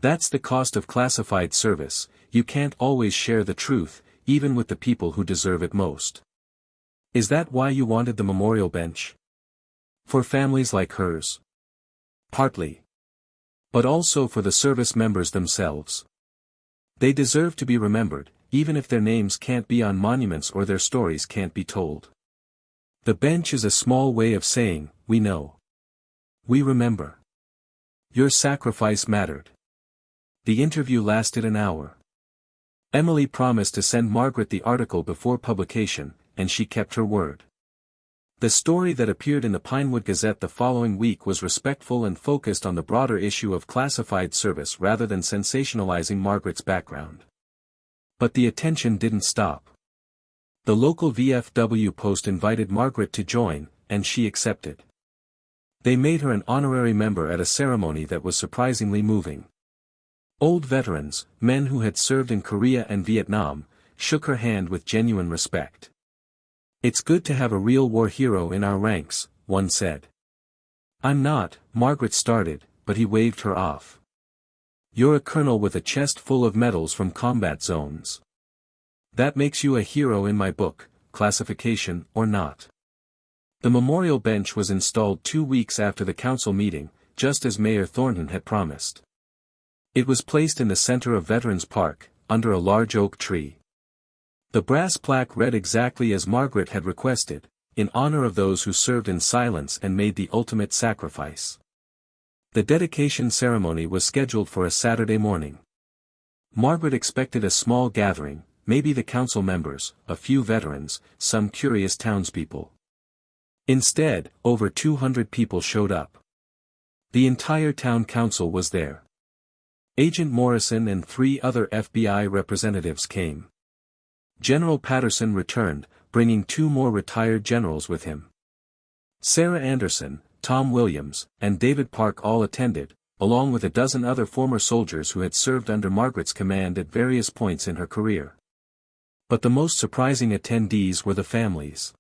Speaker 1: That's the cost of classified service. You can't always share the truth, even with the people who deserve it most." "Is that why you wanted the memorial bench? For families like hers?" "Partly. But also for the service members themselves. They deserve to be remembered, even if their names can't be on monuments or their stories can't be told. The bench is a small way of saying, we know. We remember. Your sacrifice mattered." The interview lasted an hour. Emily promised to send Margaret the article before publication, and she kept her word. The story that appeared in the Pinewood Gazette the following week was respectful and focused on the broader issue of classified service rather than sensationalizing Margaret's background. But the attention didn't stop. The local VFW Post invited Margaret to join, and she accepted. They made her an honorary member at a ceremony that was surprisingly moving. Old veterans, men who had served in Korea and Vietnam, shook her hand with genuine respect. "It's good to have a real war hero in our ranks," one said. "I'm not," Margaret started, but he waved her off. "You're a colonel with a chest full of medals from combat zones. That makes you a hero in my book, classification or not." The memorial bench was installed 2 weeks after the council meeting, just as Mayor Thornton had promised. It was placed in the center of Veterans Park, under a large oak tree. The brass plaque read exactly as Margaret had requested, "In honor of those who served in silence and made the ultimate sacrifice." The dedication ceremony was scheduled for a Saturday morning. Margaret expected a small gathering, maybe the council members, a few veterans, some curious townspeople. Instead, over 200 people showed up. The entire town council was there. Agent Morrison and 3 other FBI representatives came. General Patterson returned, bringing 2 more retired generals with him. Sarah Anderson, Tom Williams, and David Park all attended, along with a dozen other former soldiers who had served under Margaret's command at various points in her career. But the most surprising attendees were the families.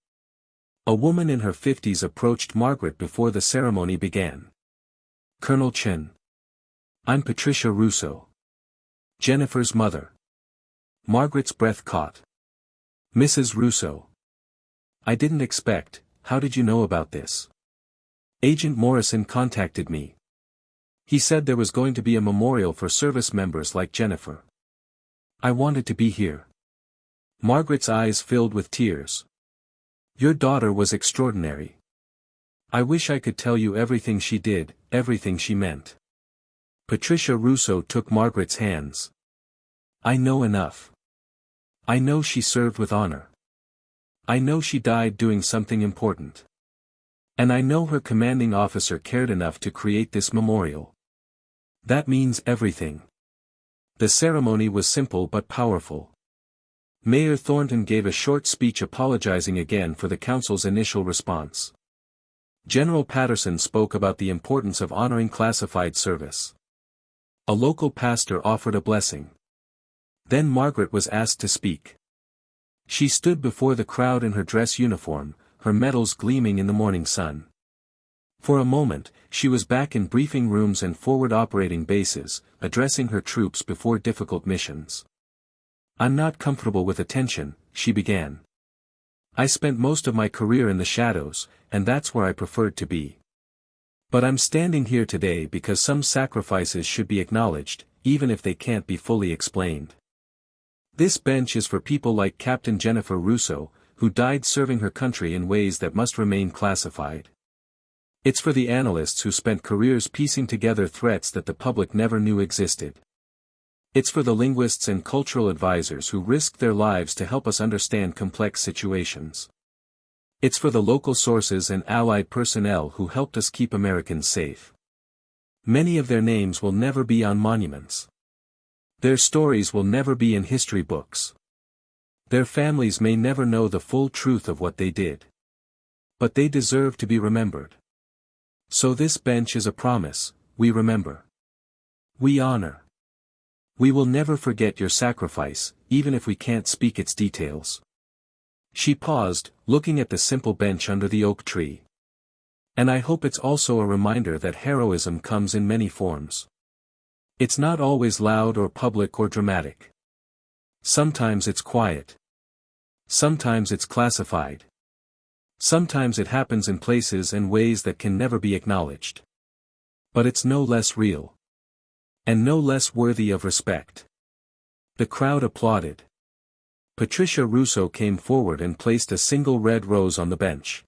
Speaker 1: A woman in her 50s approached Margaret before the ceremony began. "Colonel Chen. I'm Patricia Russo. Jennifer's mother." Margaret's breath caught. "Mrs. Russo. I didn't expect, how did you know about this?" "Agent Morrison contacted me. He said there was going to be a memorial for service members like Jennifer. I wanted to be here." Margaret's eyes filled with tears. "Your daughter was extraordinary. I wish I could tell you everything she did, everything she meant." Patricia Russo took Margaret's hands. "I know enough. I know she served with honor. I know she died doing something important. And I know her commanding officer cared enough to create this memorial. That means everything." The ceremony was simple but powerful. Mayor Thornton gave a short speech apologizing again for the council's initial response. General Patterson spoke about the importance of honoring classified service. A local pastor offered a blessing. Then Margaret was asked to speak. She stood before the crowd in her dress uniform, her medals gleaming in the morning sun. For a moment, she was back in briefing rooms and forward operating bases, addressing her troops before difficult missions. "I'm not comfortable with attention," she began. "I spent most of my career in the shadows, and that's where I preferred to be. But I'm standing here today because some sacrifices should be acknowledged, even if they can't be fully explained. This bench is for people like Captain Jennifer Russo, who died serving her country in ways that must remain classified. It's for the analysts who spent careers piecing together threats that the public never knew existed. It's for the linguists and cultural advisors who risked their lives to help us understand complex situations. It's for the local sources and allied personnel who helped us keep Americans safe. Many of their names will never be on monuments. Their stories will never be in history books. Their families may never know the full truth of what they did. But they deserve to be remembered. So this bench is a promise: we remember. We honor. We will never forget your sacrifice, even if we can't speak its details. She paused, looking at the simple bench under the oak tree. And I hope it's also a reminder that heroism comes in many forms. It's not always loud or public or dramatic. Sometimes it's quiet. Sometimes it's classified. Sometimes it happens in places and ways that can never be acknowledged. But it's no less real. And no less worthy of respect. The crowd applauded. Patricia Russo came forward and placed a single red rose on the bench.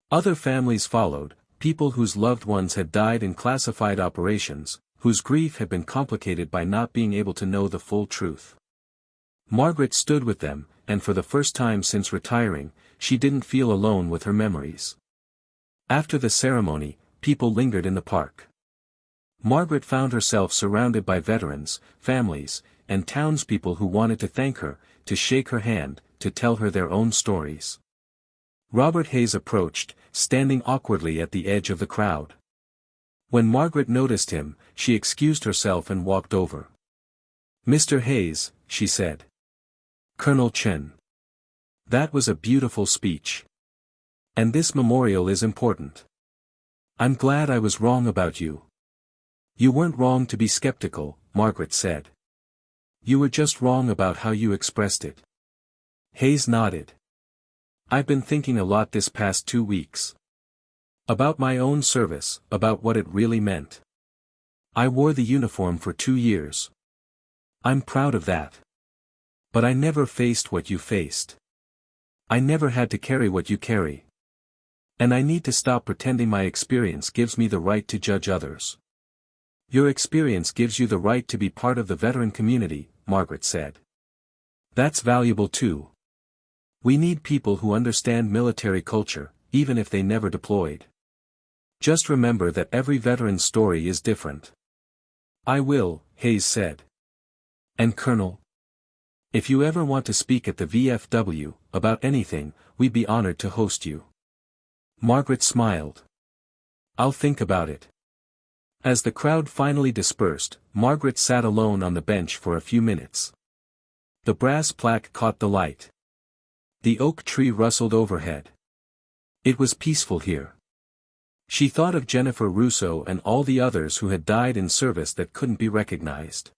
Speaker 1: Other families followed, people whose loved ones had died in classified operations, whose grief had been complicated by not being able to know the full truth. Margaret stood with them, and for the first time since retiring, she didn't feel alone with her memories. After the ceremony, people lingered in the park. Margaret found herself surrounded by veterans, families, and townspeople who wanted to thank her, to shake her hand, to tell her their own stories. Robert Hayes approached, standing awkwardly at the edge of the crowd. When Margaret noticed him, she excused herself and walked over. "Mr. Hayes," she said. "Colonel Chen. That was a beautiful speech. And this memorial is important. I'm glad I was wrong about you." "You weren't wrong to be skeptical," Margaret said. "You were just wrong about how you expressed it." Hayes nodded. "I've been thinking a lot this past 2 weeks. About my own service, about what it really meant. I wore the uniform for 2 years. I'm proud of that. But I never faced what you faced. I never had to carry what you carry. And I need to stop pretending my experience gives me the right to judge others." "Your experience gives you the right to be part of the veteran community," Margaret said. "That's valuable too. We need people who understand military culture, even if they never deployed. Just remember that every veteran's story is different." "I will," Hayes said. "And Colonel, if you ever want to speak at the VFW, about anything, we'd be honored to host you." Margaret smiled. "I'll think about it." As the crowd finally dispersed, Margaret sat alone on the bench for a few minutes. The brass plaque caught the light. The oak tree rustled overhead. It was peaceful here. She thought of Jennifer Russo and all the others who had died in service that couldn't be recognized.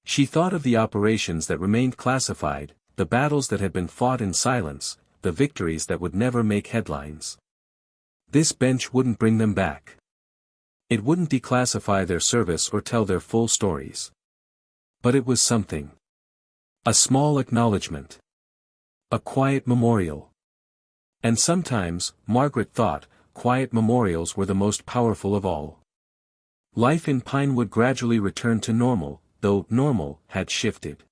Speaker 1: She thought of the operations that remained classified, the battles that had been fought in silence, the victories that would never make headlines. This bench wouldn't bring them back. It wouldn't declassify their service or tell their full stories. But it was something. A small acknowledgement. A quiet memorial. And sometimes, Margaret thought, quiet memorials were the most powerful of all. Life in Pinewood gradually returned to normal, though normal had shifted.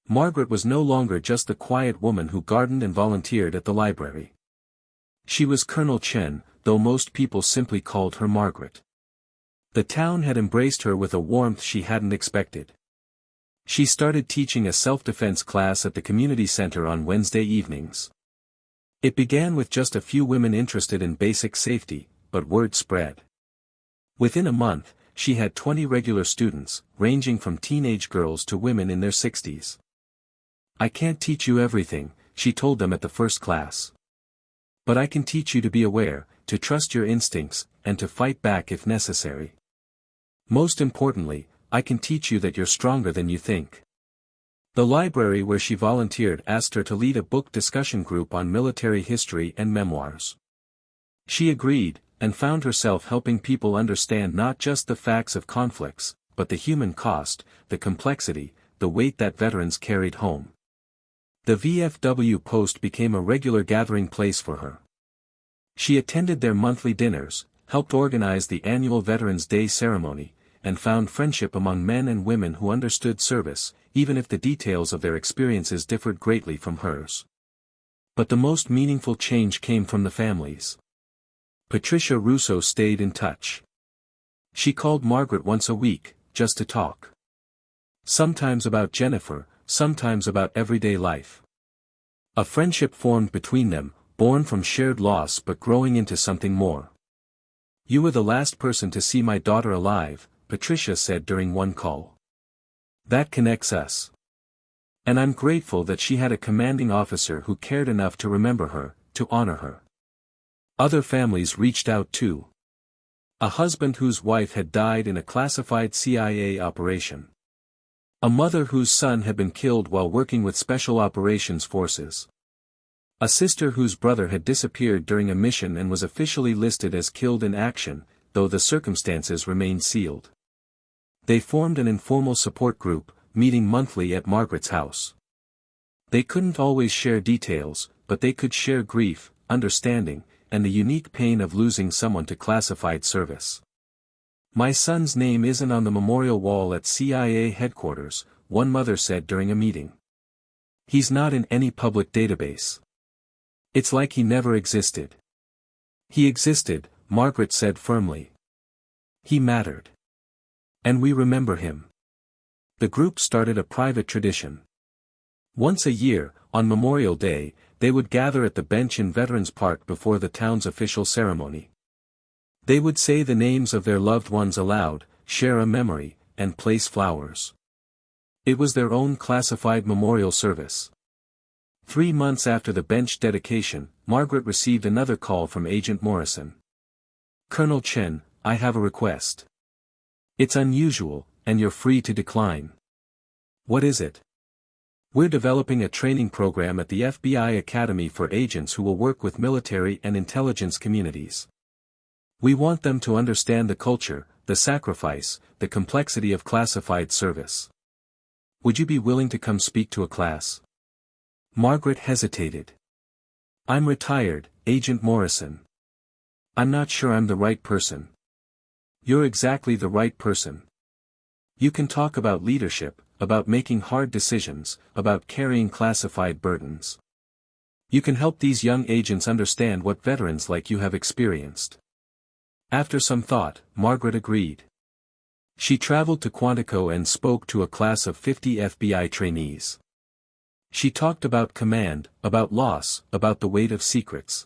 Speaker 1: Margaret was no longer just the quiet woman who gardened and volunteered at the library. She was Colonel Chen, though most people simply called her Margaret. The town had embraced her with a warmth she hadn't expected. She started teaching a self-defense class at the community center on Wednesday evenings. It began with just a few women interested in basic safety, but word spread. Within a month, she had 20 regular students, ranging from teenage girls to women in their 60s. "I can't teach you everything," she told them at the first class. "But I can teach you to be aware, to trust your instincts, and to fight back if necessary. Most importantly, I can teach you that you're stronger than you think." The library where she volunteered asked her to lead a book discussion group on military history and memoirs. She agreed, and found herself helping people understand not just the facts of conflicts, but the human cost, the complexity, the weight that veterans carried home. The VFW post became a regular gathering place for her. She attended their monthly dinners, helped organize the annual Veterans Day ceremony, and found friendship among men and women who understood service, even if the details of their experiences differed greatly from hers. But the most meaningful change came from the families. Patricia Russo stayed in touch. She called Margaret once a week, just to talk. Sometimes about Jennifer, sometimes about everyday life. A friendship formed between them, born from shared loss but growing into something more. "You were the last person to see my daughter alive," Patricia said during one call. "That connects us. And I'm grateful that she had a commanding officer who cared enough to remember her, to honor her." Other families reached out too. A husband whose wife had died in a classified CIA operation. A mother whose son had been killed while working with Special Operations Forces. A sister whose brother had disappeared during a mission and was officially listed as killed in action, though the circumstances remained sealed. They formed an informal support group, meeting monthly at Margaret's house. They couldn't always share details, but they could share grief, understanding, and the unique pain of losing someone to classified service. "My son's name isn't on the memorial wall at CIA headquarters," one mother said during a meeting. "He's not in any public database. It's like he never existed." "He existed," Margaret said firmly. "He mattered. And we remember him." The group started a private tradition. Once a year, on Memorial Day, they would gather at the bench in Veterans Park before the town's official ceremony. They would say the names of their loved ones aloud, share a memory, and place flowers. It was their own classified memorial service. 3 months after the bench dedication, Margaret received another call from Agent Morrison. "Colonel Chen, I have a request. It's unusual, and you're free to decline." "What is it?" "We're developing a training program at the FBI Academy for agents who will work with military and intelligence communities. We want them to understand the culture, the sacrifice, the complexity of classified service. Would you be willing to come speak to a class?" Margaret hesitated. "I'm retired, Agent Morrison. I'm not sure I'm the right person." "You're exactly the right person. You can talk about leadership, about making hard decisions, about carrying classified burdens. You can help these young agents understand what veterans like you have experienced." After some thought, Margaret agreed. She traveled to Quantico and spoke to a class of 50 FBI trainees. She talked about command, about loss, about the weight of secrets.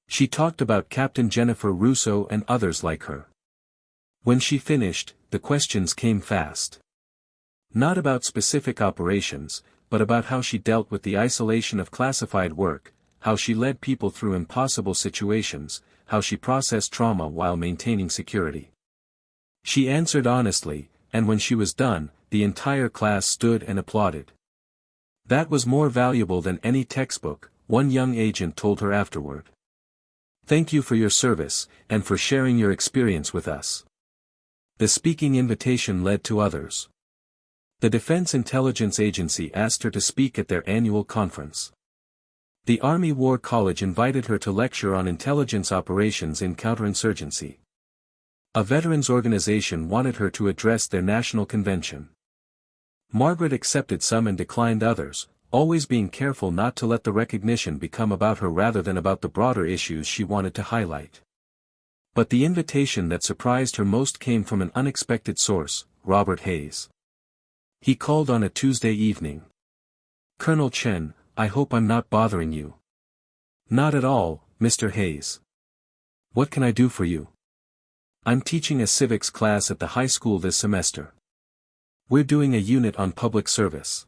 Speaker 1: She talked about Captain Jennifer Russo and others like her. When she finished, the questions came fast. Not about specific operations, but about how she dealt with the isolation of classified work, how she led people through impossible situations, how she processed trauma while maintaining security. She answered honestly, and when she was done, the entire class stood and applauded. "That was more valuable than any textbook," one young agent told her afterward. "Thank you for your service, and for sharing your experience with us." The speaking invitation led to others. The Defense Intelligence Agency asked her to speak at their annual conference. The Army War College invited her to lecture on intelligence operations in counterinsurgency. A veterans organization wanted her to address their national convention. Margaret accepted some and declined others, always being careful not to let the recognition become about her rather than about the broader issues she wanted to highlight. But the invitation that surprised her most came from an unexpected source, Robert Hayes. He called on a Tuesday evening. "Colonel Chen, I hope I'm not bothering you." "Not at all, Mr. Hayes. What can I do for you?" "I'm teaching a civics class at the high school this semester. We're doing a unit on public service.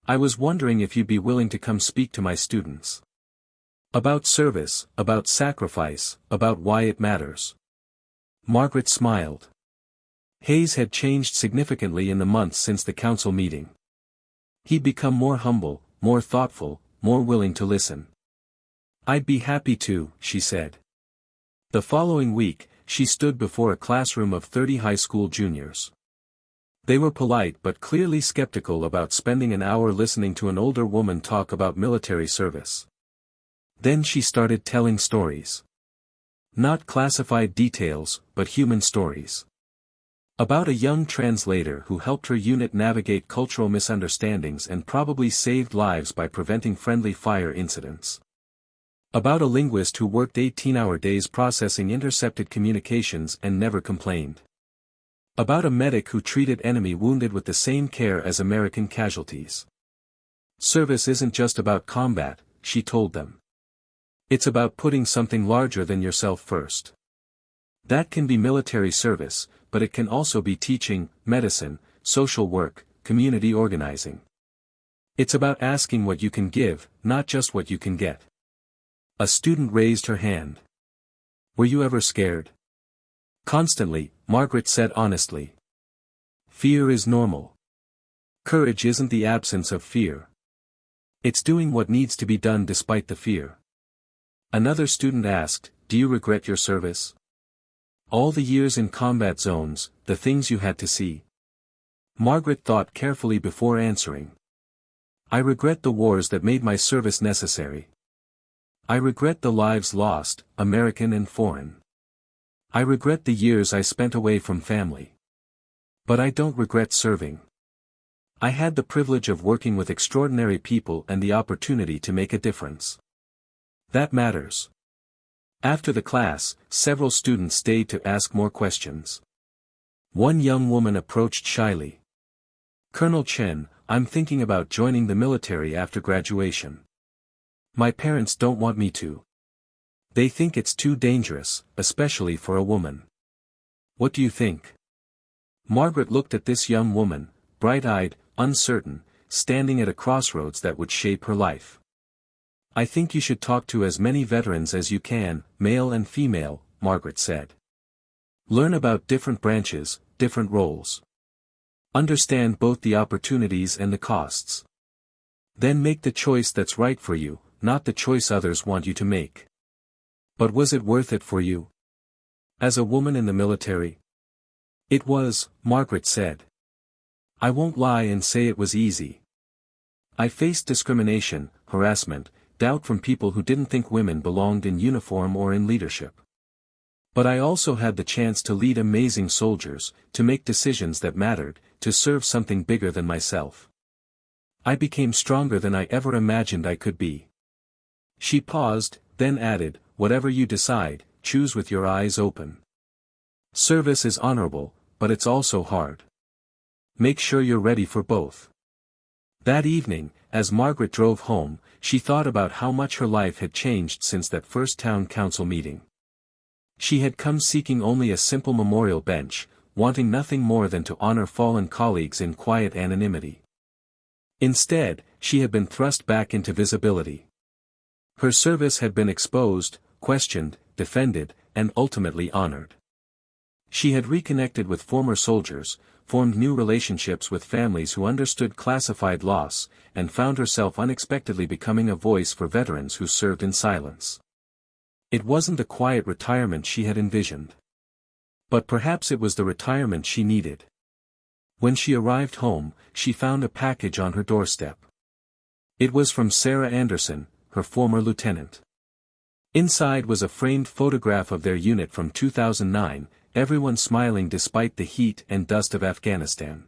Speaker 1: I was wondering if you'd be willing to come speak to my students. About service, about sacrifice, about why it matters." Margaret smiled. Hayes had changed significantly in the months since the council meeting. He'd become more humble, more thoughtful, more willing to listen. "I'd be happy to," she said. The following week, she stood before a classroom of 30 high school juniors. They were polite but clearly skeptical about spending an hour listening to an older woman talk about military service. Then she started telling stories. Not classified details, but human stories. About a young translator who helped her unit navigate cultural misunderstandings and probably saved lives by preventing friendly fire incidents. About a linguist who worked 18-hour days processing intercepted communications and never complained. About a medic who treated enemy wounded with the same care as American casualties. Service isn't just about combat, she told them. It's about putting something larger than yourself first. That can be military service, but it can also be teaching, medicine, social work, community organizing. It's about asking what you can give, not just what you can get. A student raised her hand. Were you ever scared? Constantly, Margaret said honestly. Fear is normal. Courage isn't the absence of fear. It's doing what needs to be done despite the fear. Another student asked, do you regret your service? All the years in combat zones, the things you had to see. Margaret thought carefully before answering. I regret the wars that made my service necessary. I regret the lives lost, American and foreign. I regret the years I spent away from family. But I don't regret serving. I had the privilege of working with extraordinary people and the opportunity to make a difference. That matters. After the class, several students stayed to ask more questions. One young woman approached shyly. Colonel Chen, I'm thinking about joining the military after graduation. My parents don't want me to. They think it's too dangerous, especially for a woman. What do you think? Margaret looked at this young woman, bright-eyed, uncertain, standing at a crossroads that would shape her life. I think you should talk to as many veterans as you can, male and female, Margaret said. Learn about different branches, different roles. Understand both the opportunities and the costs. Then make the choice that's right for you, not the choice others want you to make. But was it worth it for you? As a woman in the military? It was, Margaret said. I won't lie and say it was easy. I faced discrimination, harassment, doubt from people who didn't think women belonged in uniform or in leadership. But I also had the chance to lead amazing soldiers, to make decisions that mattered, to serve something bigger than myself. I became stronger than I ever imagined I could be. She paused, then added, whatever you decide, choose with your eyes open. Service is honorable, but it's also hard. Make sure you're ready for both. That evening, as Margaret drove home, she thought about how much her life had changed since that first town council meeting. She had come seeking only a simple memorial bench, wanting nothing more than to honor fallen colleagues in quiet anonymity. Instead, she had been thrust back into visibility. Her service had been exposed, questioned, defended, and ultimately honored. She had reconnected with former soldiers, formed new relationships with families who understood classified loss, and found herself unexpectedly becoming a voice for veterans who served in silence. It wasn't the quiet retirement she had envisioned. But perhaps it was the retirement she needed. When she arrived home, she found a package on her doorstep. It was from Sarah Anderson, her former lieutenant. Inside was a framed photograph of their unit from 2009, everyone smiling despite the heat and dust of Afghanistan.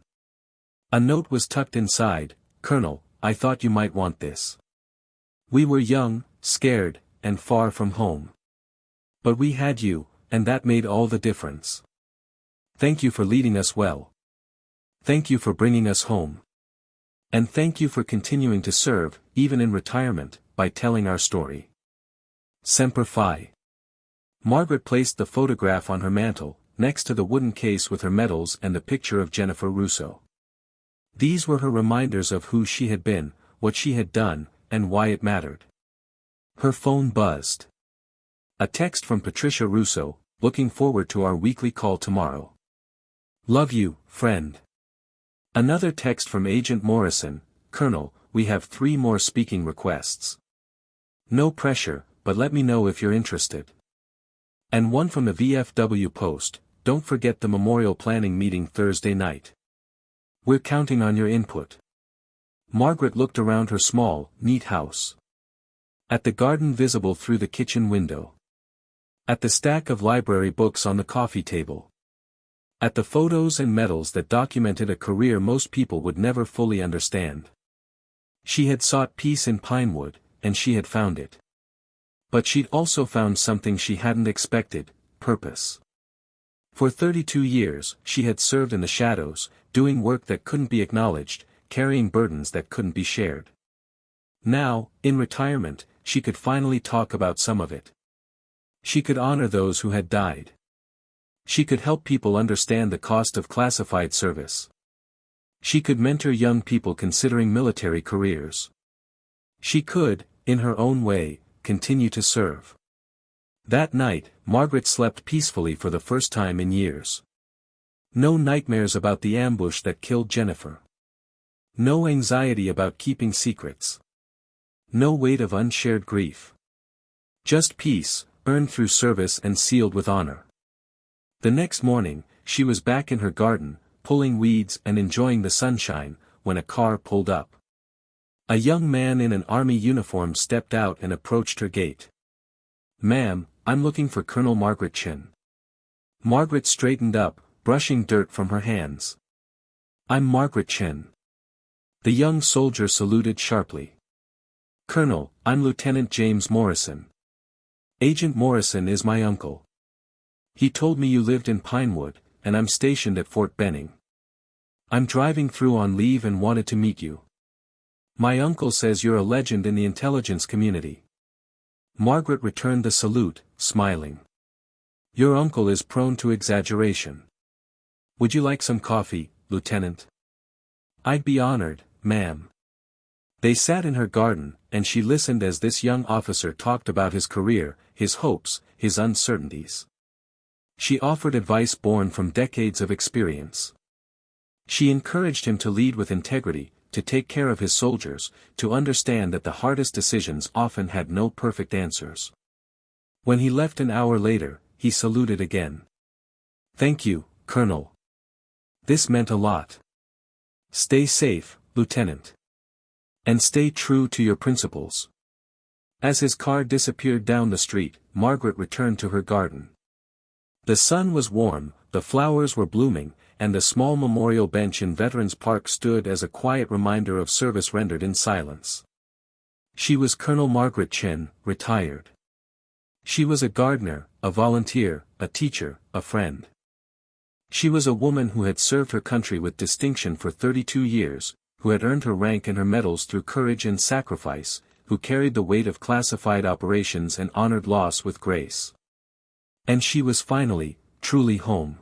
Speaker 1: A note was tucked inside, Colonel, I thought you might want this. We were young, scared, and far from home. But we had you, and that made all the difference. Thank you for leading us well. Thank you for bringing us home. And thank you for continuing to serve, even in retirement, by telling our story. Semper Fi. Margaret placed the photograph on her mantel, next to the wooden case with her medals and the picture of Jennifer Russo. These were her reminders of who she had been, what she had done, and why it mattered. Her phone buzzed. A text from Patricia Russo, looking forward to our weekly call tomorrow. Love you, friend. Another text from Agent Morrison, Colonel, we have 3 more speaking requests. No pressure, but let me know if you're interested. And one from the VFW Post, don't forget the memorial planning meeting Thursday night. We're counting on your input. Margaret looked around her small, neat house. At the garden visible through the kitchen window. At the stack of library books on the coffee table. At the photos and medals that documented a career most people would never fully understand. She had sought peace in Pinewood, and she had found it. But she'd also found something she hadn't expected: purpose. For 32 years, she had served in the shadows, doing work that couldn't be acknowledged, carrying burdens that couldn't be shared. Now, in retirement, she could finally talk about some of it. She could honor those who had died. She could help people understand the cost of classified service. She could mentor young people considering military careers. She could, in her own way, continue to serve. That night, Margaret slept peacefully for the first time in years. No nightmares about the ambush that killed Jennifer. No anxiety about keeping secrets. No weight of unshared grief. Just peace, earned through service and sealed with honor. The next morning, she was back in her garden, pulling weeds and enjoying the sunshine, when a car pulled up. A young man in an army uniform stepped out and approached her gate. "Ma'am, I'm looking for Colonel Margaret Chin." Margaret straightened up, brushing dirt from her hands. "I'm Margaret Chin." The young soldier saluted sharply. "Colonel, I'm Lieutenant James Morrison. Agent Morrison is my uncle. He told me you lived in Pinewood, and I'm stationed at Fort Benning. I'm driving through on leave and wanted to meet you. My uncle says you're a legend in the intelligence community." Margaret returned the salute, smiling. "Your uncle is prone to exaggeration. Would you like some coffee, Lieutenant?" "I'd be honored, ma'am." They sat in her garden, and she listened as this young officer talked about his career, his hopes, his uncertainties. She offered advice born from decades of experience. She encouraged him to lead with integrity, to take care of his soldiers, to understand that the hardest decisions often had no perfect answers. When he left an hour later, he saluted again. "Thank you, Colonel. This meant a lot. Stay safe, Lieutenant. And stay true to your principles." As his car disappeared down the street, Margaret returned to her garden. The sun was warm, the flowers were blooming, and the small memorial bench in Veterans Park stood as a quiet reminder of service rendered in silence. She was Colonel Margaret Chin, retired. She was a gardener, a volunteer, a teacher, a friend. She was a woman who had served her country with distinction for 32 years, who had earned her rank and her medals through courage and sacrifice, who carried the weight of classified operations and honored loss with grace. And she was finally, truly home.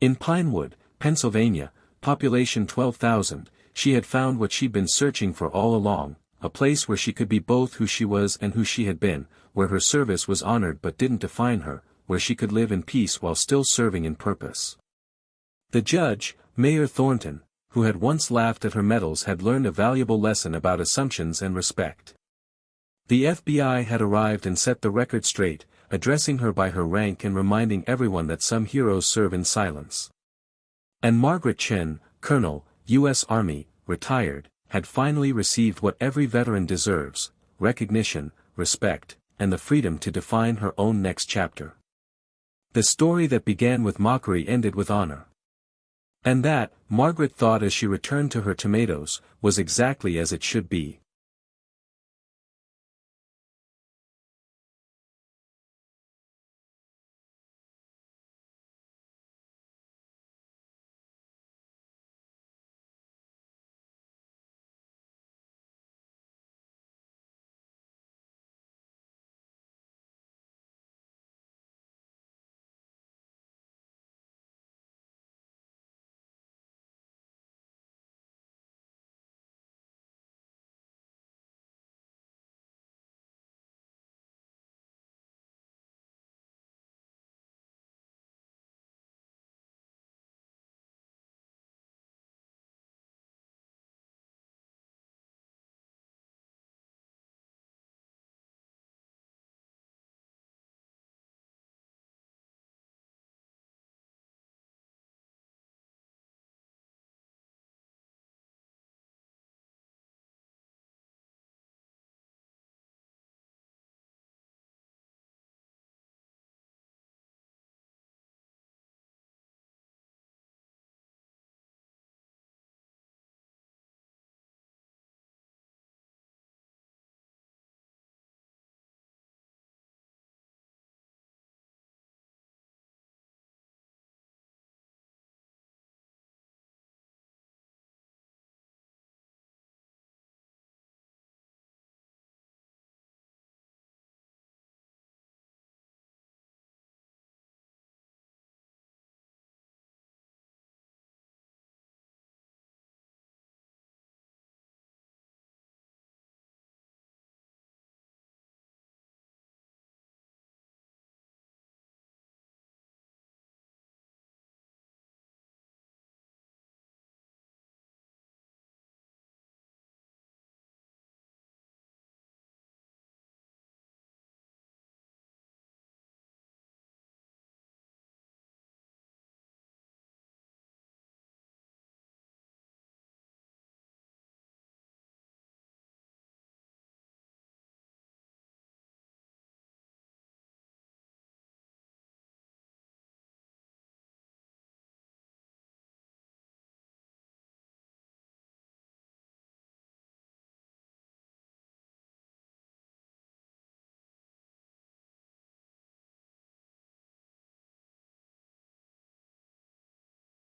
Speaker 1: In Pinewood, Pennsylvania, population 12,000, she had found what she'd been searching for all along, a place where she could be both who she was and who she had been, where her service was honored but didn't define her, where she could live in peace while still serving in purpose. The judge, Mayor Thornton, who had once laughed at her medals, had learned a valuable lesson about assumptions and respect. The FBI had arrived and set the record straight, addressing her by her rank and reminding everyone that some heroes serve in silence. And Margaret Chin, Colonel, U.S. Army, retired, had finally received what every veteran deserves: recognition, respect, and the freedom to define her own next chapter. The story that began with mockery ended with honor. And that, Margaret thought as she returned to her tomatoes, was exactly as it should be.